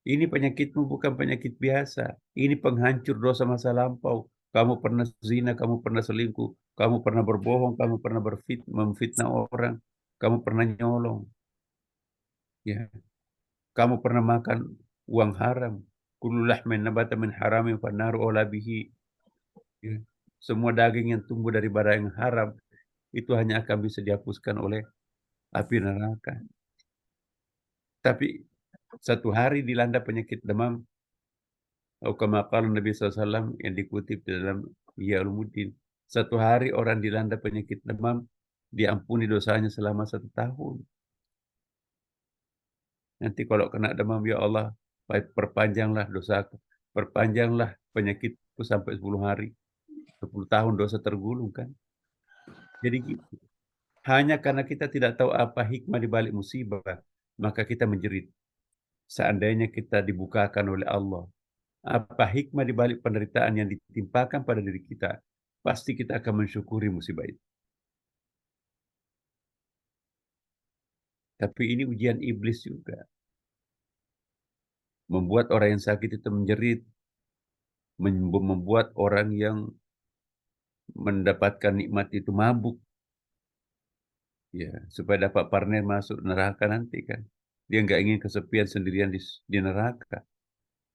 Ini penyakitmu bukan penyakit biasa. Ini penghancur dosa masa lampau. Kamu pernah zina, kamu pernah selingkuh, kamu pernah berbohong, kamu pernah memfitnah orang, kamu pernah nyolong. Ya. Kamu pernah makan uang haram. Kullu lahmin nabata min haramin fannaru aula bihi. Ya. Semua daging yang tumbuh dari barang yang haram itu hanya akan bisa dihapuskan oleh api neraka. Tapi satu hari dilanda penyakit demam, atau kama qala Nabi SAW yang dikutip di dalam Ihya Ulumuddin, satu hari orang dilanda penyakit demam, diampuni dosanya selama 1 tahun. Nanti kalau kena demam, ya Allah, perpanjanglah dosaku, perpanjanglah penyakitku sampai 10 hari. 10 tahun dosa tergulung kan. Jadi gitu. Hanya karena kita tidak tahu apa hikmah di balik musibah, maka kita menjerit. Seandainya kita dibukakan oleh Allah, apa hikmah di balik penderitaan yang ditimpakan pada diri kita, pasti kita akan mensyukuri musibah itu. Tapi ini ujian iblis juga. Membuat orang yang sakit itu menjerit, membuat orang yang mendapatkan nikmat itu mabuk. Ya, supaya dapat partner masuk neraka nanti kan. Dia nggak ingin kesepian sendirian di neraka.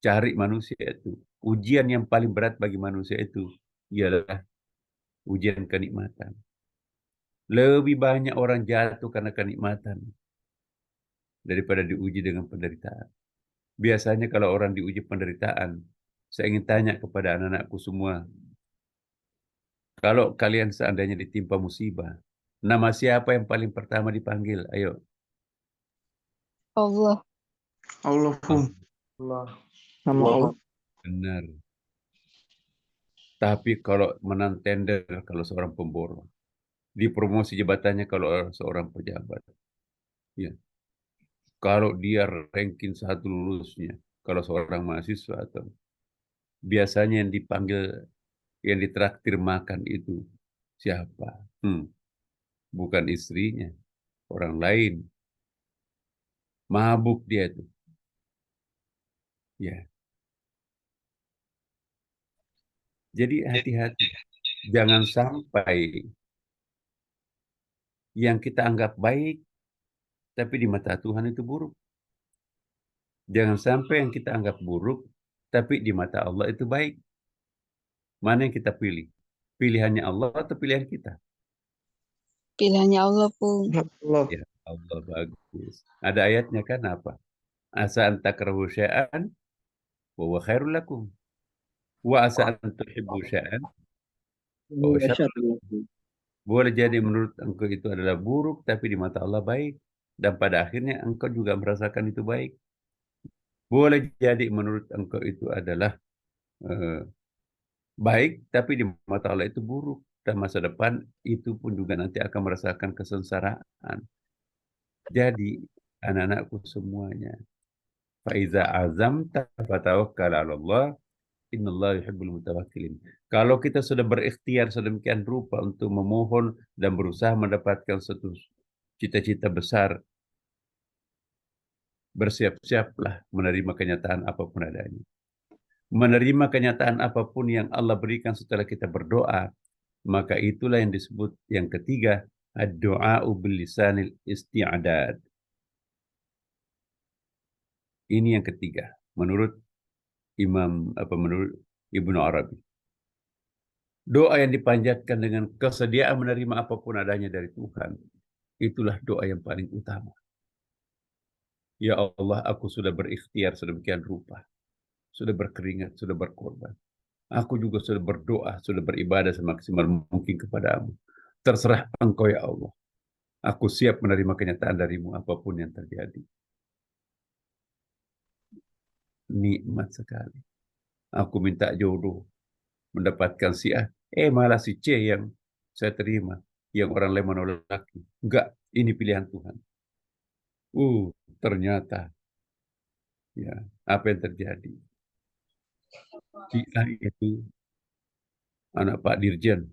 Cari manusia itu. Ujian yang paling berat bagi manusia itu ialah ujian kenikmatan. Lebih banyak orang jatuh karena kenikmatan daripada diuji dengan penderitaan. Biasanya kalau orang diuji penderitaan, saya ingin tanya kepada anak-anakku semua, kalau kalian seandainya ditimpa musibah, nama siapa yang paling pertama dipanggil? Ayo. Allah. Allahum. Allah. Nama Allah. Benar. Tapi kalau menang tender, kalau seorang pemborong, dipromosi jabatannya kalau seorang pejabat, ya. Kalau dia ranking 1 lulusnya, kalau seorang mahasiswa atau biasanya yang dipanggil, yang ditraktir makan itu siapa? Bukan istrinya, orang lain. Mabuk dia itu. Ya. Jadi hati-hati. Jangan sampai yang kita anggap baik, tapi di mata Tuhan itu buruk. Jangan sampai yang kita anggap buruk, tapi di mata Allah itu baik. Mana yang kita pilih? Pilihannya Allah atau pilihan kita? Pilihannya Allah pun. Allah. Ya Allah, bagus. Ada ayatnya kan apa? Asa an takrahu syai'an wa huwa khairul lakum. Wa asa an tuhibbu syai'an wa huwa syarrul lakum. Boleh jadi menurut engkau itu adalah buruk, tapi di mata Allah baik. Dan pada akhirnya engkau juga merasakan itu baik. Boleh jadi menurut engkau itu adalah baik, tapi di mata Allah itu buruk. Dan masa depan itu pun juga nanti akan merasakan kesengsaraan. Jadi, anak-anakku semuanya, faiza azamta fatawakkal 'ala Allah, innallaha yuhibbul mutawakkilin. Kalau kita sudah berikhtiar sedemikian rupa untuk memohon dan berusaha mendapatkan satu cita-cita besar, bersiap-siaplah menerima kenyataan apapun adanya. Menerima kenyataan apapun yang Allah berikan setelah kita berdoa, maka itulah yang disebut yang ketiga, ad-du'a'u bil-lisanil isti'adad. Ini yang ketiga, menurut menurut Ibnu Arabi. Doa yang dipanjatkan dengan kesediaan menerima apapun adanya dari Tuhan, itulah doa yang paling utama. Ya Allah, aku sudah berikhtiar sedemikian rupa, sudah berkeringat, sudah berkorban. Aku juga sudah berdoa, sudah beribadah semaksimal mungkin kepadamu. Terserah engkau ya Allah. Aku siap menerima kenyataan darimu apapun yang terjadi. Nikmat sekali. Aku minta jodoh, mendapatkan si A. Malah si C yang saya terima. Yang orang lain menolak. Enggak, ini pilihan Tuhan. Ternyata. Ya, apa yang terjadi? Si A itu anak Pak Dirjen.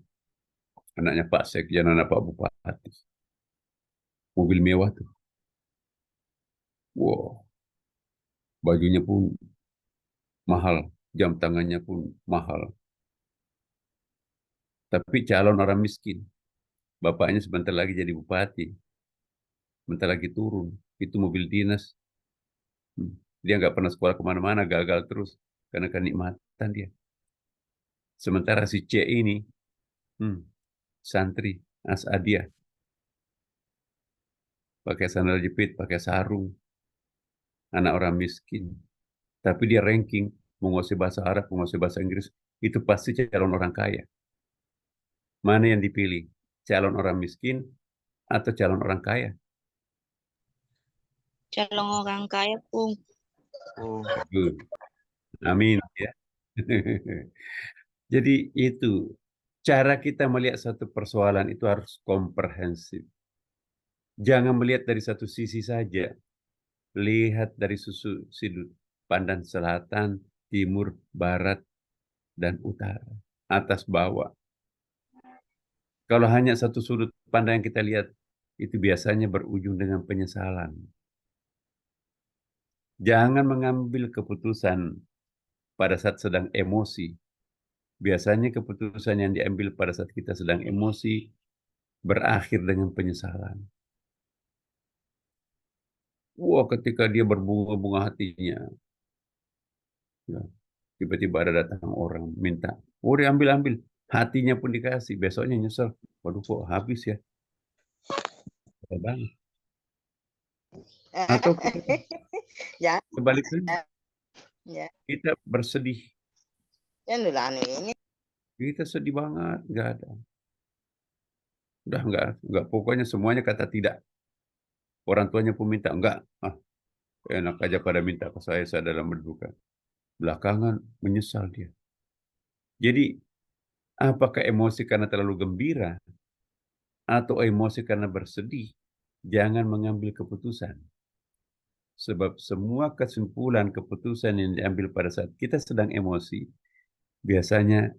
Anaknya Pak Sekjen, anak Pak Bupati. Mobil mewah tuh. Wow. Bajunya pun mahal. Jam tangannya pun mahal. Tapi calon orang miskin. Bapaknya sebentar lagi jadi bupati. Sebentar lagi turun. Itu mobil dinas. Dia nggak pernah sekolah kemana-mana, gagal terus. Karena kenikmatan dia. Sementara si C ini, santri, Asadiah. Pakai sandal jepit, pakai sarung. Anak orang miskin. Tapi dia ranking, menguasai bahasa Arab, menguasai bahasa Inggris. Itu pasti calon orang kaya. Mana yang dipilih? Calon orang miskin atau calon orang kaya? Calon orang kaya pun. Amin ya. Jadi itu cara kita melihat satu persoalan itu harus komprehensif. Jangan melihat dari satu sisi saja. Lihat dari sudut pandang selatan, timur, barat, dan utara, atas bawah. Kalau hanya satu sudut pandang yang kita lihat, itu biasanya berujung dengan penyesalan. Jangan mengambil keputusan pada saat sedang emosi. Biasanya keputusan yang diambil pada saat kita sedang emosi berakhir dengan penyesalan. Ketika dia berbunga-bunga hatinya, ya, tiba-tiba ada datang orang minta, dia ambil. Hatinya pun dikasih, besoknya nyesel. Waduh, kok habis ya? Bang. Atau Ya. sebaliknya, Ya. kita bersedih. Yan nila ini. Kita sedih banget, nggak ada. Udah nggak. Pokoknya semuanya kata tidak. Orang tuanya pun minta, enggak. Enak aja pada minta ke saya dalam berduka. Belakangan menyesal dia. Jadi, apakah emosi karena terlalu gembira atau emosi karena bersedih? Jangan mengambil keputusan. Sebab semua kesimpulan keputusan yang diambil pada saat kita sedang emosi biasanya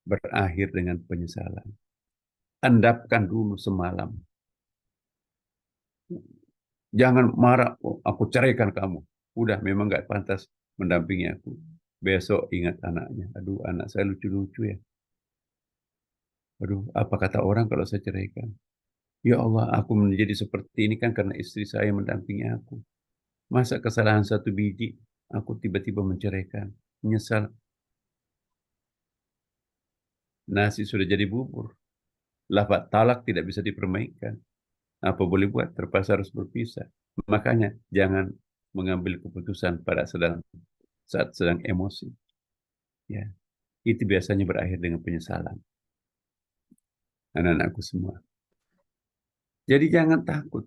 berakhir dengan penyesalan. Endapkan dulu semalam. Jangan marah, aku ceraikan kamu. Udah, memang nggak pantas mendampingi aku. Besok ingat anaknya. Aduh, anak saya lucu-lucu ya. Aduh, apa kata orang kalau saya ceraikan? Ya Allah, aku menjadi seperti ini kan karena istri saya mendampingi aku. Masa kesalahan satu biji aku tiba-tiba menceraikan, menyesal. Nasi sudah jadi bubur. Lafaz talak tidak bisa dipermainkan. Apa boleh buat? Terpaksa harus berpisah. Makanya jangan mengambil keputusan saat sedang emosi. Ya, itu biasanya berakhir dengan penyesalan. Anak-anakku semua. Jadi jangan takut.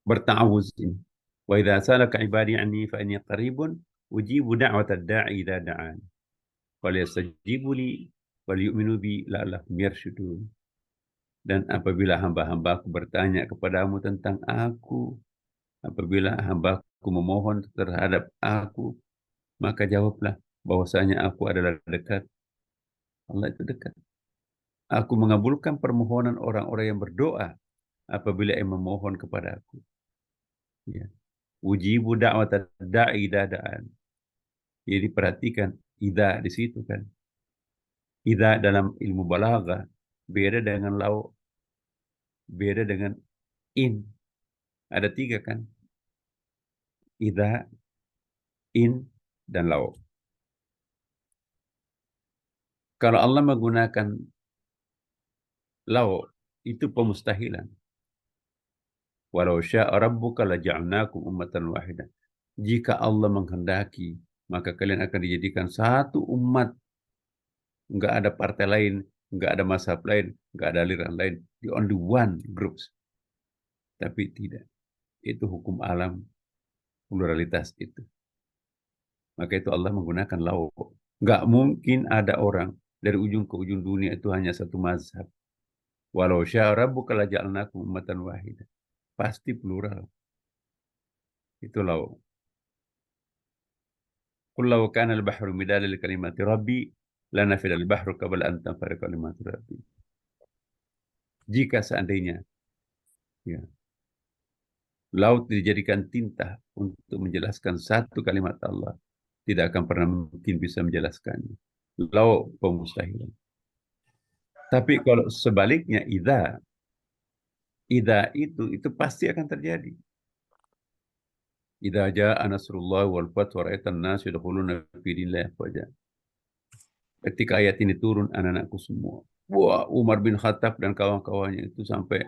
Berta'awuz ini. Wa idza salaka ibadi anni fa inni qaribun ujibu da'watad da'i idza da'an. Wal yastajibu li wal yu'minu bi la'allahum yarshudun. Dan apabila hamba-hambaku bertanya kepadamu tentang aku, apabila hambaku memohon terhadap aku, maka jawablah bahwasanya aku adalah dekat. Allah itu dekat. Aku mengabulkan permohonan orang-orang yang berdoa apabila ia memohon kepada aku. Ya. Ujibu da'watad da'i dadaan. Jadi perhatikan idza di situ kan. Idza dalam ilmu balaghah beda dengan lau, beda dengan in. Ada 3 kan? Idza, in, dan lau. Kalau Allah menggunakan lau, itu pemustahilan. Walau sya'a rabbuka laja'alnakum ummatan wahidah. Jika Allah menghendaki, maka kalian akan dijadikan satu umat. Enggak ada partai lain, enggak ada mazhab lain, enggak ada aliran lain. The only one groups. Tapi tidak. Itu hukum alam, pluralitas itu. Maka itu Allah menggunakan lau. Enggak mungkin ada orang dari ujung ke ujung dunia itu hanya satu mazhab. Walau syaa rabbuka laja'alnakum ummatan wahidah. Pasti plural. Itu lau. Qul law kana al-bahru midadan li kalimati rabbi lanafida al-bahru qabla an tanfada kalimatu rabbi. Jika seandainya ya, laut dijadikan tinta untuk menjelaskan satu kalimat Allah, tidak akan pernah mungkin bisa menjelaskannya. Lau pemustahilan. Tapi kalau sebaliknya idza itu pasti akan terjadi. Idza jaa nasrullah wal fath wa ra'aitan nas yadkhuluna fi dinillahi afwaja. Ketika ayat ini turun, anak-anakku semua, wah, Umar bin Khattab dan kawan-kawannya itu sampai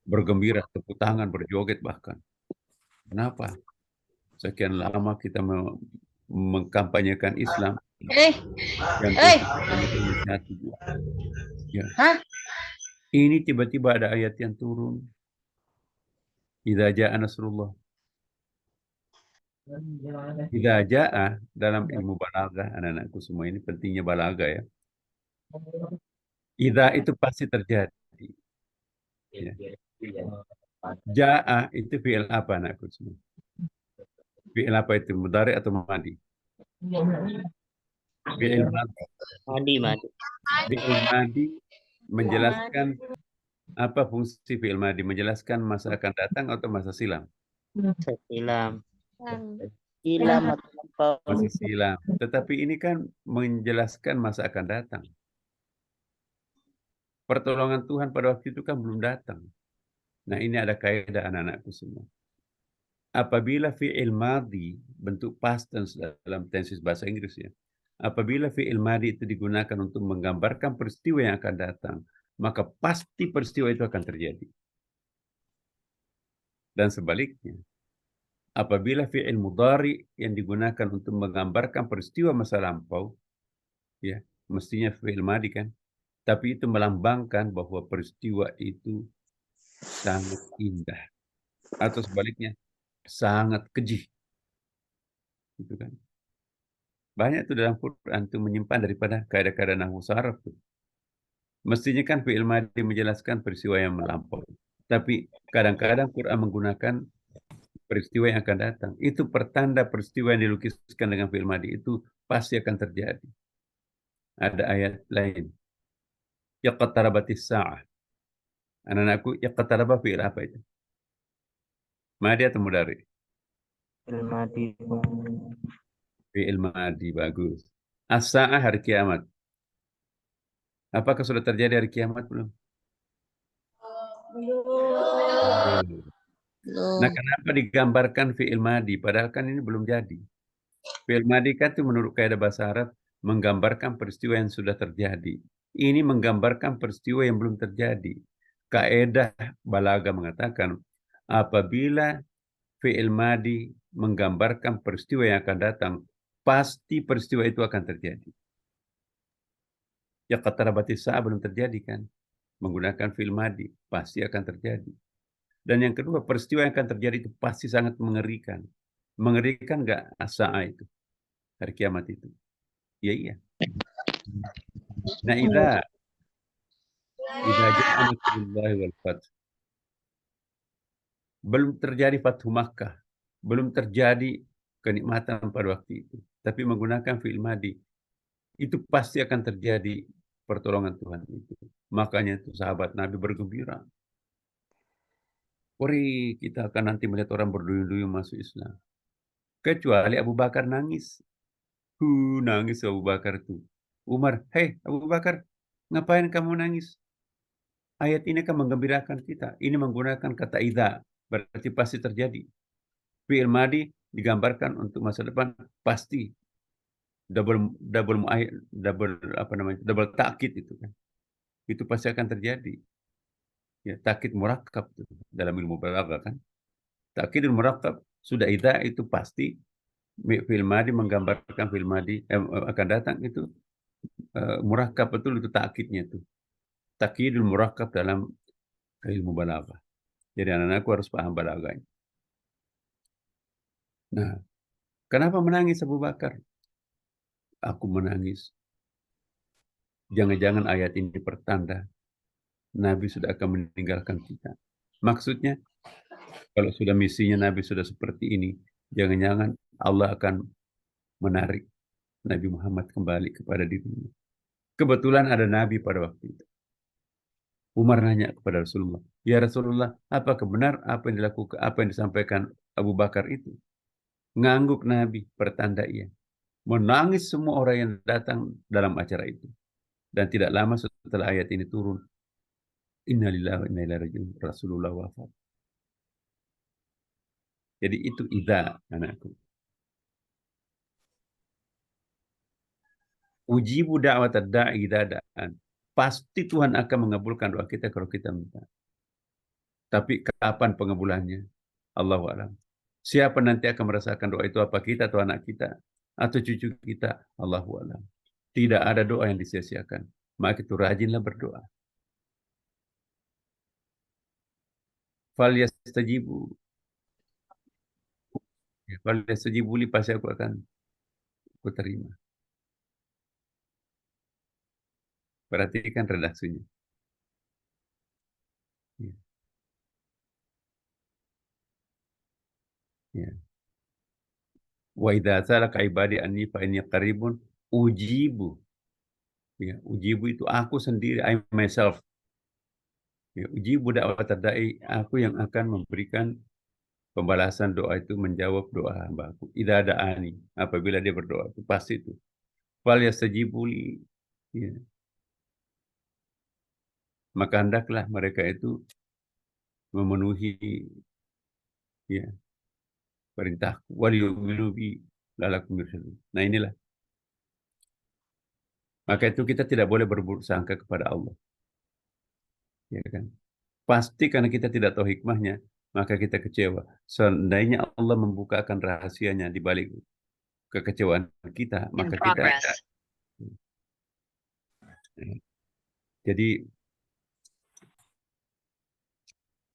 bergembira, tepuk tangan, berjoget bahkan. Kenapa? Sekian lama kita mengkampanyekan Islam. Ya. Ini tiba-tiba ada ayat yang turun. Idza jaa nasrullah. Idza jaa dalam ilmu balaghah, anak-anakku semua, ini pentingnya balaghah ya. Idza itu pasti terjadi. Ya. Jaa itu fi'il apa, anakku semua? Fi'il apa itu? Mudhari atau madi? Fi'il madi. Madi. Fi'il madi menjelaskan apa fungsi fi'il madi? Menjelaskan masa akan datang atau masa silam? Silam. Silam atau Masa silam. Tetapi ini kan menjelaskan masa akan datang. Pertolongan Tuhan pada waktu itu kan belum datang. Nah, ini ada kaidah anak-anakku semua. Apabila fi'il madi bentuk past tense dalam tenses bahasa Inggris ya. Apabila fi'il madi itu digunakan untuk menggambarkan peristiwa yang akan datang, maka pasti peristiwa itu akan terjadi. Dan sebaliknya, apabila fi'il mudhari yang digunakan untuk menggambarkan peristiwa masa lampau, ya, mestinya fi'il madi kan, tapi itu melambangkan bahwa peristiwa itu sangat indah. Atau sebaliknya, sangat keji. Gitu kan. Banyak itu dalam Quran itu menyimpan daripada kaidah-kaidah nahwu saraf. Mestinya kan fi'il madi menjelaskan peristiwa yang melampau. Tapi kadang-kadang Quran menggunakan peristiwa yang akan datang. Itu pertanda peristiwa yang dilukiskan dengan fi'il madi itu pasti akan terjadi. Ada ayat lain. Yaqtarabatis sa'ah. Anak-anakku, yaqtaraba fi'il apa itu? Madi atau mudhari? Madi. Fi'il madi, bagus. As-sa'ah, hari kiamat. Apakah sudah terjadi hari kiamat belum? Nah, Belum. kenapa digambarkan fi'il madi? Padahal kan ini belum jadi. Fi'il madi kan itu menurut kaidah bahasa Arab menggambarkan peristiwa yang sudah terjadi. Ini menggambarkan peristiwa yang belum terjadi. Kaidah balaga mengatakan apabila fi'il madi menggambarkan peristiwa yang akan datang, pasti peristiwa itu akan terjadi. Ya qatarabati sa'a belum terjadi kan? Menggunakan fi'il madi, pasti akan terjadi. Dan yang kedua, peristiwa yang akan terjadi itu pasti sangat mengerikan. Mengerikan nggak as-sa'a itu? Hari kiamat itu. Ya iya. Nah, idza ja'a nasrullahi wal fath. Belum terjadi Fathu Makkah. Belum terjadi kenikmatan pada waktu itu. Tapi menggunakan fi'il madi. Itu pasti akan terjadi pertolongan Tuhan itu. Makanya itu sahabat Nabi bergembira. Kita akan nanti melihat orang berduyun-duyun masuk Islam. Kecuali Abu Bakar nangis. Nangis Abu Bakar itu. Umar, hei Abu Bakar, ngapain kamu nangis? Ayat ini akan menggembirakan kita. Ini menggunakan kata idza, berarti pasti terjadi. Fi'il madi digambarkan untuk masa depan pasti. Double takkid itu kan. Itu pasti akan terjadi. Ya, takkid murakkab dalam ilmu balaghah kan. Takkidul murakkab sudah idza itu pasti fi'il madi menggambarkan fi'il madi akan datang itu murakkab betul itu takkidnya itu. Takkidul murakkab dalam ilmu balaghah. Jadi anak-anakku harus paham balaghahnya. Nah, kenapa menangis Abu Bakar? Aku menangis. Jangan-jangan ayat ini pertanda Nabi sudah akan meninggalkan kita. Maksudnya, kalau sudah misinya Nabi sudah seperti ini, jangan-jangan Allah akan menarik Nabi Muhammad kembali kepada dirinya. Kebetulan ada Nabi pada waktu itu. Umar nanya kepada Rasulullah, ya Rasulullah, apakah benar apa yang dilakukan, apa yang disampaikan Abu Bakar itu? Ngangguk Nabi, pertanda iya. Menangis semua orang yang datang dalam acara itu. Dan tidak lama setelah ayat ini turun, innalillahi wa inna ilaihi raji'un, Rasulullah wafat. Jadi itu idza, anakku. Ujibu da'wat ad-da'i idza da'an. Pasti Tuhan akan mengabulkan doa kita kalau kita minta. Tapi kapan pengabulannya? Allahu a'lam. Siapa nanti akan merasakan doa itu? Apa kita atau anak kita? Atau cucu kita? Allahu a'lam. Tidak ada doa yang disia-siakan. Maka itu rajinlah berdoa. Fal yastajibu. Fal yastajibu li, pasti aku terima. Perhatikan redaksinya. Ya. Ya. Wa idza salaka ibadi anni fa inni qaribun ujibu. Ya, ujibu itu aku sendiri, I myself. Ya, ujibu da'wat da'i, aku yang akan memberikan pembalasan doa itu, menjawab doa hambaku. Idza da'ani, apabila dia berdoa itu pasti itu. Fal yastajibu li. Ya. Maka hendaklah mereka itu memenuhi ya perintah wal yu'minu bi la'allakum yursyadun. Nah, inilah. Maka itu kita tidak boleh berburuk sangka kepada Allah. Ya kan? Pasti karena kita tidak tahu hikmahnya, maka kita kecewa. Seandainya Allah membukakan rahasianya di balik kekecewaan kita, maka kita jadi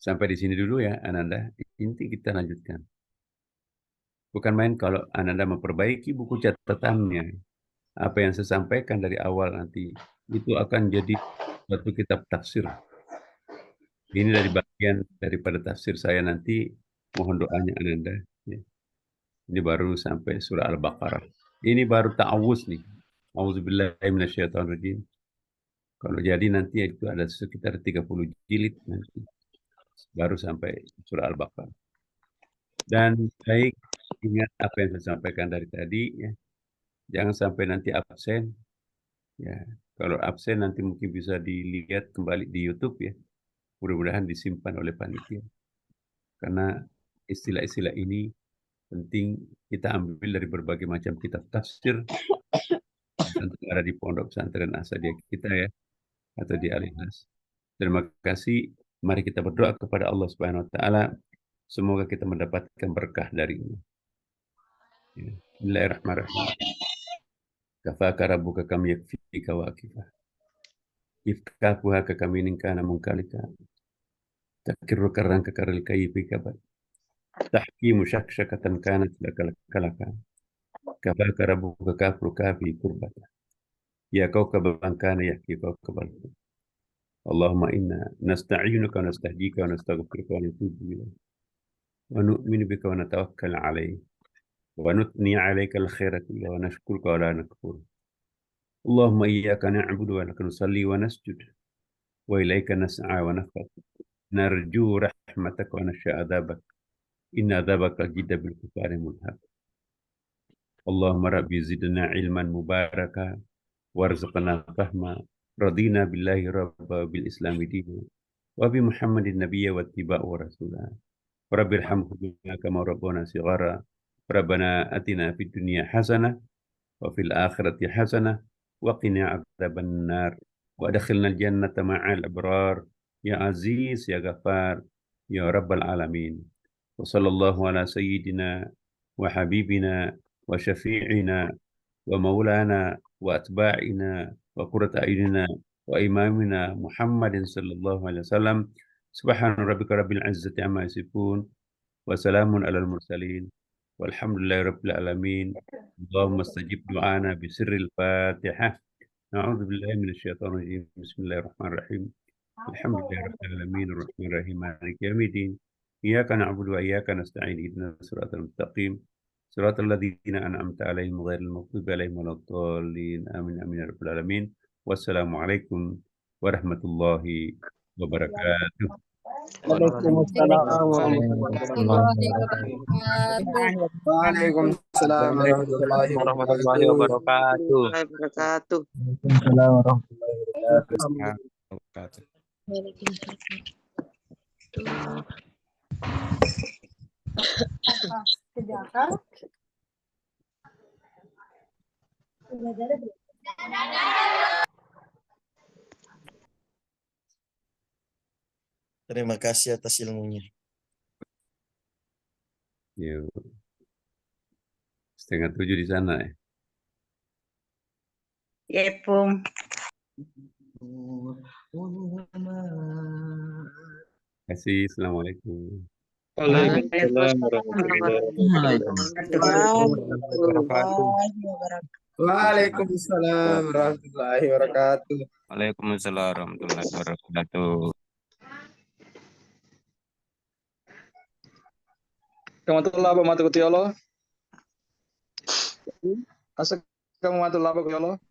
sampai di sini dulu ya, Ananda. Inti kita lanjutkan. Bukan main kalau Ananda memperbaiki buku catatannya. Apa yang saya sampaikan dari awal nanti, itu akan jadi suatu kitab tafsir. Ini dari bagian daripada tafsir saya nanti, mohon doanya Ananda. Ya. Ini baru sampai surah Al-Baqarah. Ini baru ta'awuz nih. A'udzubillahi minasyaitonirrajim. Kalau jadi nanti itu ada sekitar 30 jilid nanti. Baru sampai surah Al-Baqarah. Dan baik, ingat apa yang saya sampaikan dari tadi ya. Jangan sampai nanti absen. Ya, kalau absen nanti mungkin bisa dilihat kembali di YouTube ya. Mudah-mudahan disimpan oleh panitia. karena istilah-istilah ini penting kita ambil dari berbagai macam kitab tafsir yang ada di pondok pesantren Asadiyah kita ya, atau di Al-Ikhlas. Terima kasih. Mari kita berdoa kepada Allah Subhanahu wa taala, semoga kita mendapatkan berkah darinya. Ya. Bismillahirrahmanirrahim. Kafaka rabbuka kam yakfika waqifah. Ifkakuha ka kaminin kana munkalika. Takirru karran ka karil kayfika bal. Tahkimu shakshakatan kanat lakalaka. Kafaka rabbuka kafru kafi kurbata. Ya kawkaban kana yahki kawkabal. Allahumma inna nasta'inuka wa nastahdika wa nastaghfiruka wa natubu ilayk. Wa nu'minu bika wa natawakkal 'alayk. Wa nutni 'alayka al-khaira kullahu wa nashkuruka wa la nakfur. Allahumma iyyaka na'budu wa laka nusalli wa nasjud. Wa ilayka nas'a wa nafaq. Narju rahmataka wa nakhsha 'adzabak. Inna 'adzabaka jidda bil kufari mulhaq. Allahumma rabbi zidna 'ilman mubaraka warzuqna fahma. Radina billahi rabba bil islami dina. Wa bi Muhammadin nabiyya wa ittiba'u wa rasulah. Rabbil hamdulillah kama rabbana sighara. Rabbana atina fid dunya hasanah wa fil akhirati hasanah wa qina adzaban nar wa adkhilnal jannata ma'al abrar ya aziz ya ghafar ya rabbal alamin. Wa sallallahu ala sayyidina wa habibina wa syafi'ina wa maulana wa atba'ina wa qurrata a'yunina wa imamina Muhammadin sallallahu alaihi wasallam. Subhana rabbika rabbil izzati amma yasifun wa salamun alal mursalin walhamdulillahi rabbil alamin. Allahumma stajib du'ana bisirril Fatihah. A'udzu billahi minasyaitonir rajim. Bismillahirrahmanirrahim. Alhamdulillahi rabbil alamin arrahmanir rahim maliki yaumiddin. Iyyaka na'budu wa iyyaka nasta'in ihdinas siratal mustaqim. Siratal ladzina an'amta 'alaihim ghairil maghdubi 'alaihim waladdallin. Amin amin ya rabbal alamin. Wassalamualaikum warahmatullahi wabarakatuh. Waalaikumsalam warahmatullahi wabarakatuh. Waalaikumsalam warahmatullahi Warahmatullahi wabarakatuh. wabarakatuh. Wabarakatuh. Waalaikumsalam warahmatullahi wabarakatuh. Terima kasih atas ilmunya. Ya, 6:30 di sana ya. Ya, Pung. Terima kasih. Assalamualaikum. Waalaikumsalam warahmatullahi wabarakatuh. Waalaikumsalam warahmatullahi wabarakatuh. Waalaikumsalam warahmatullahi wabarakatuh. Kamatullah wa matukuti Allah. Asa kamu matulah Allah.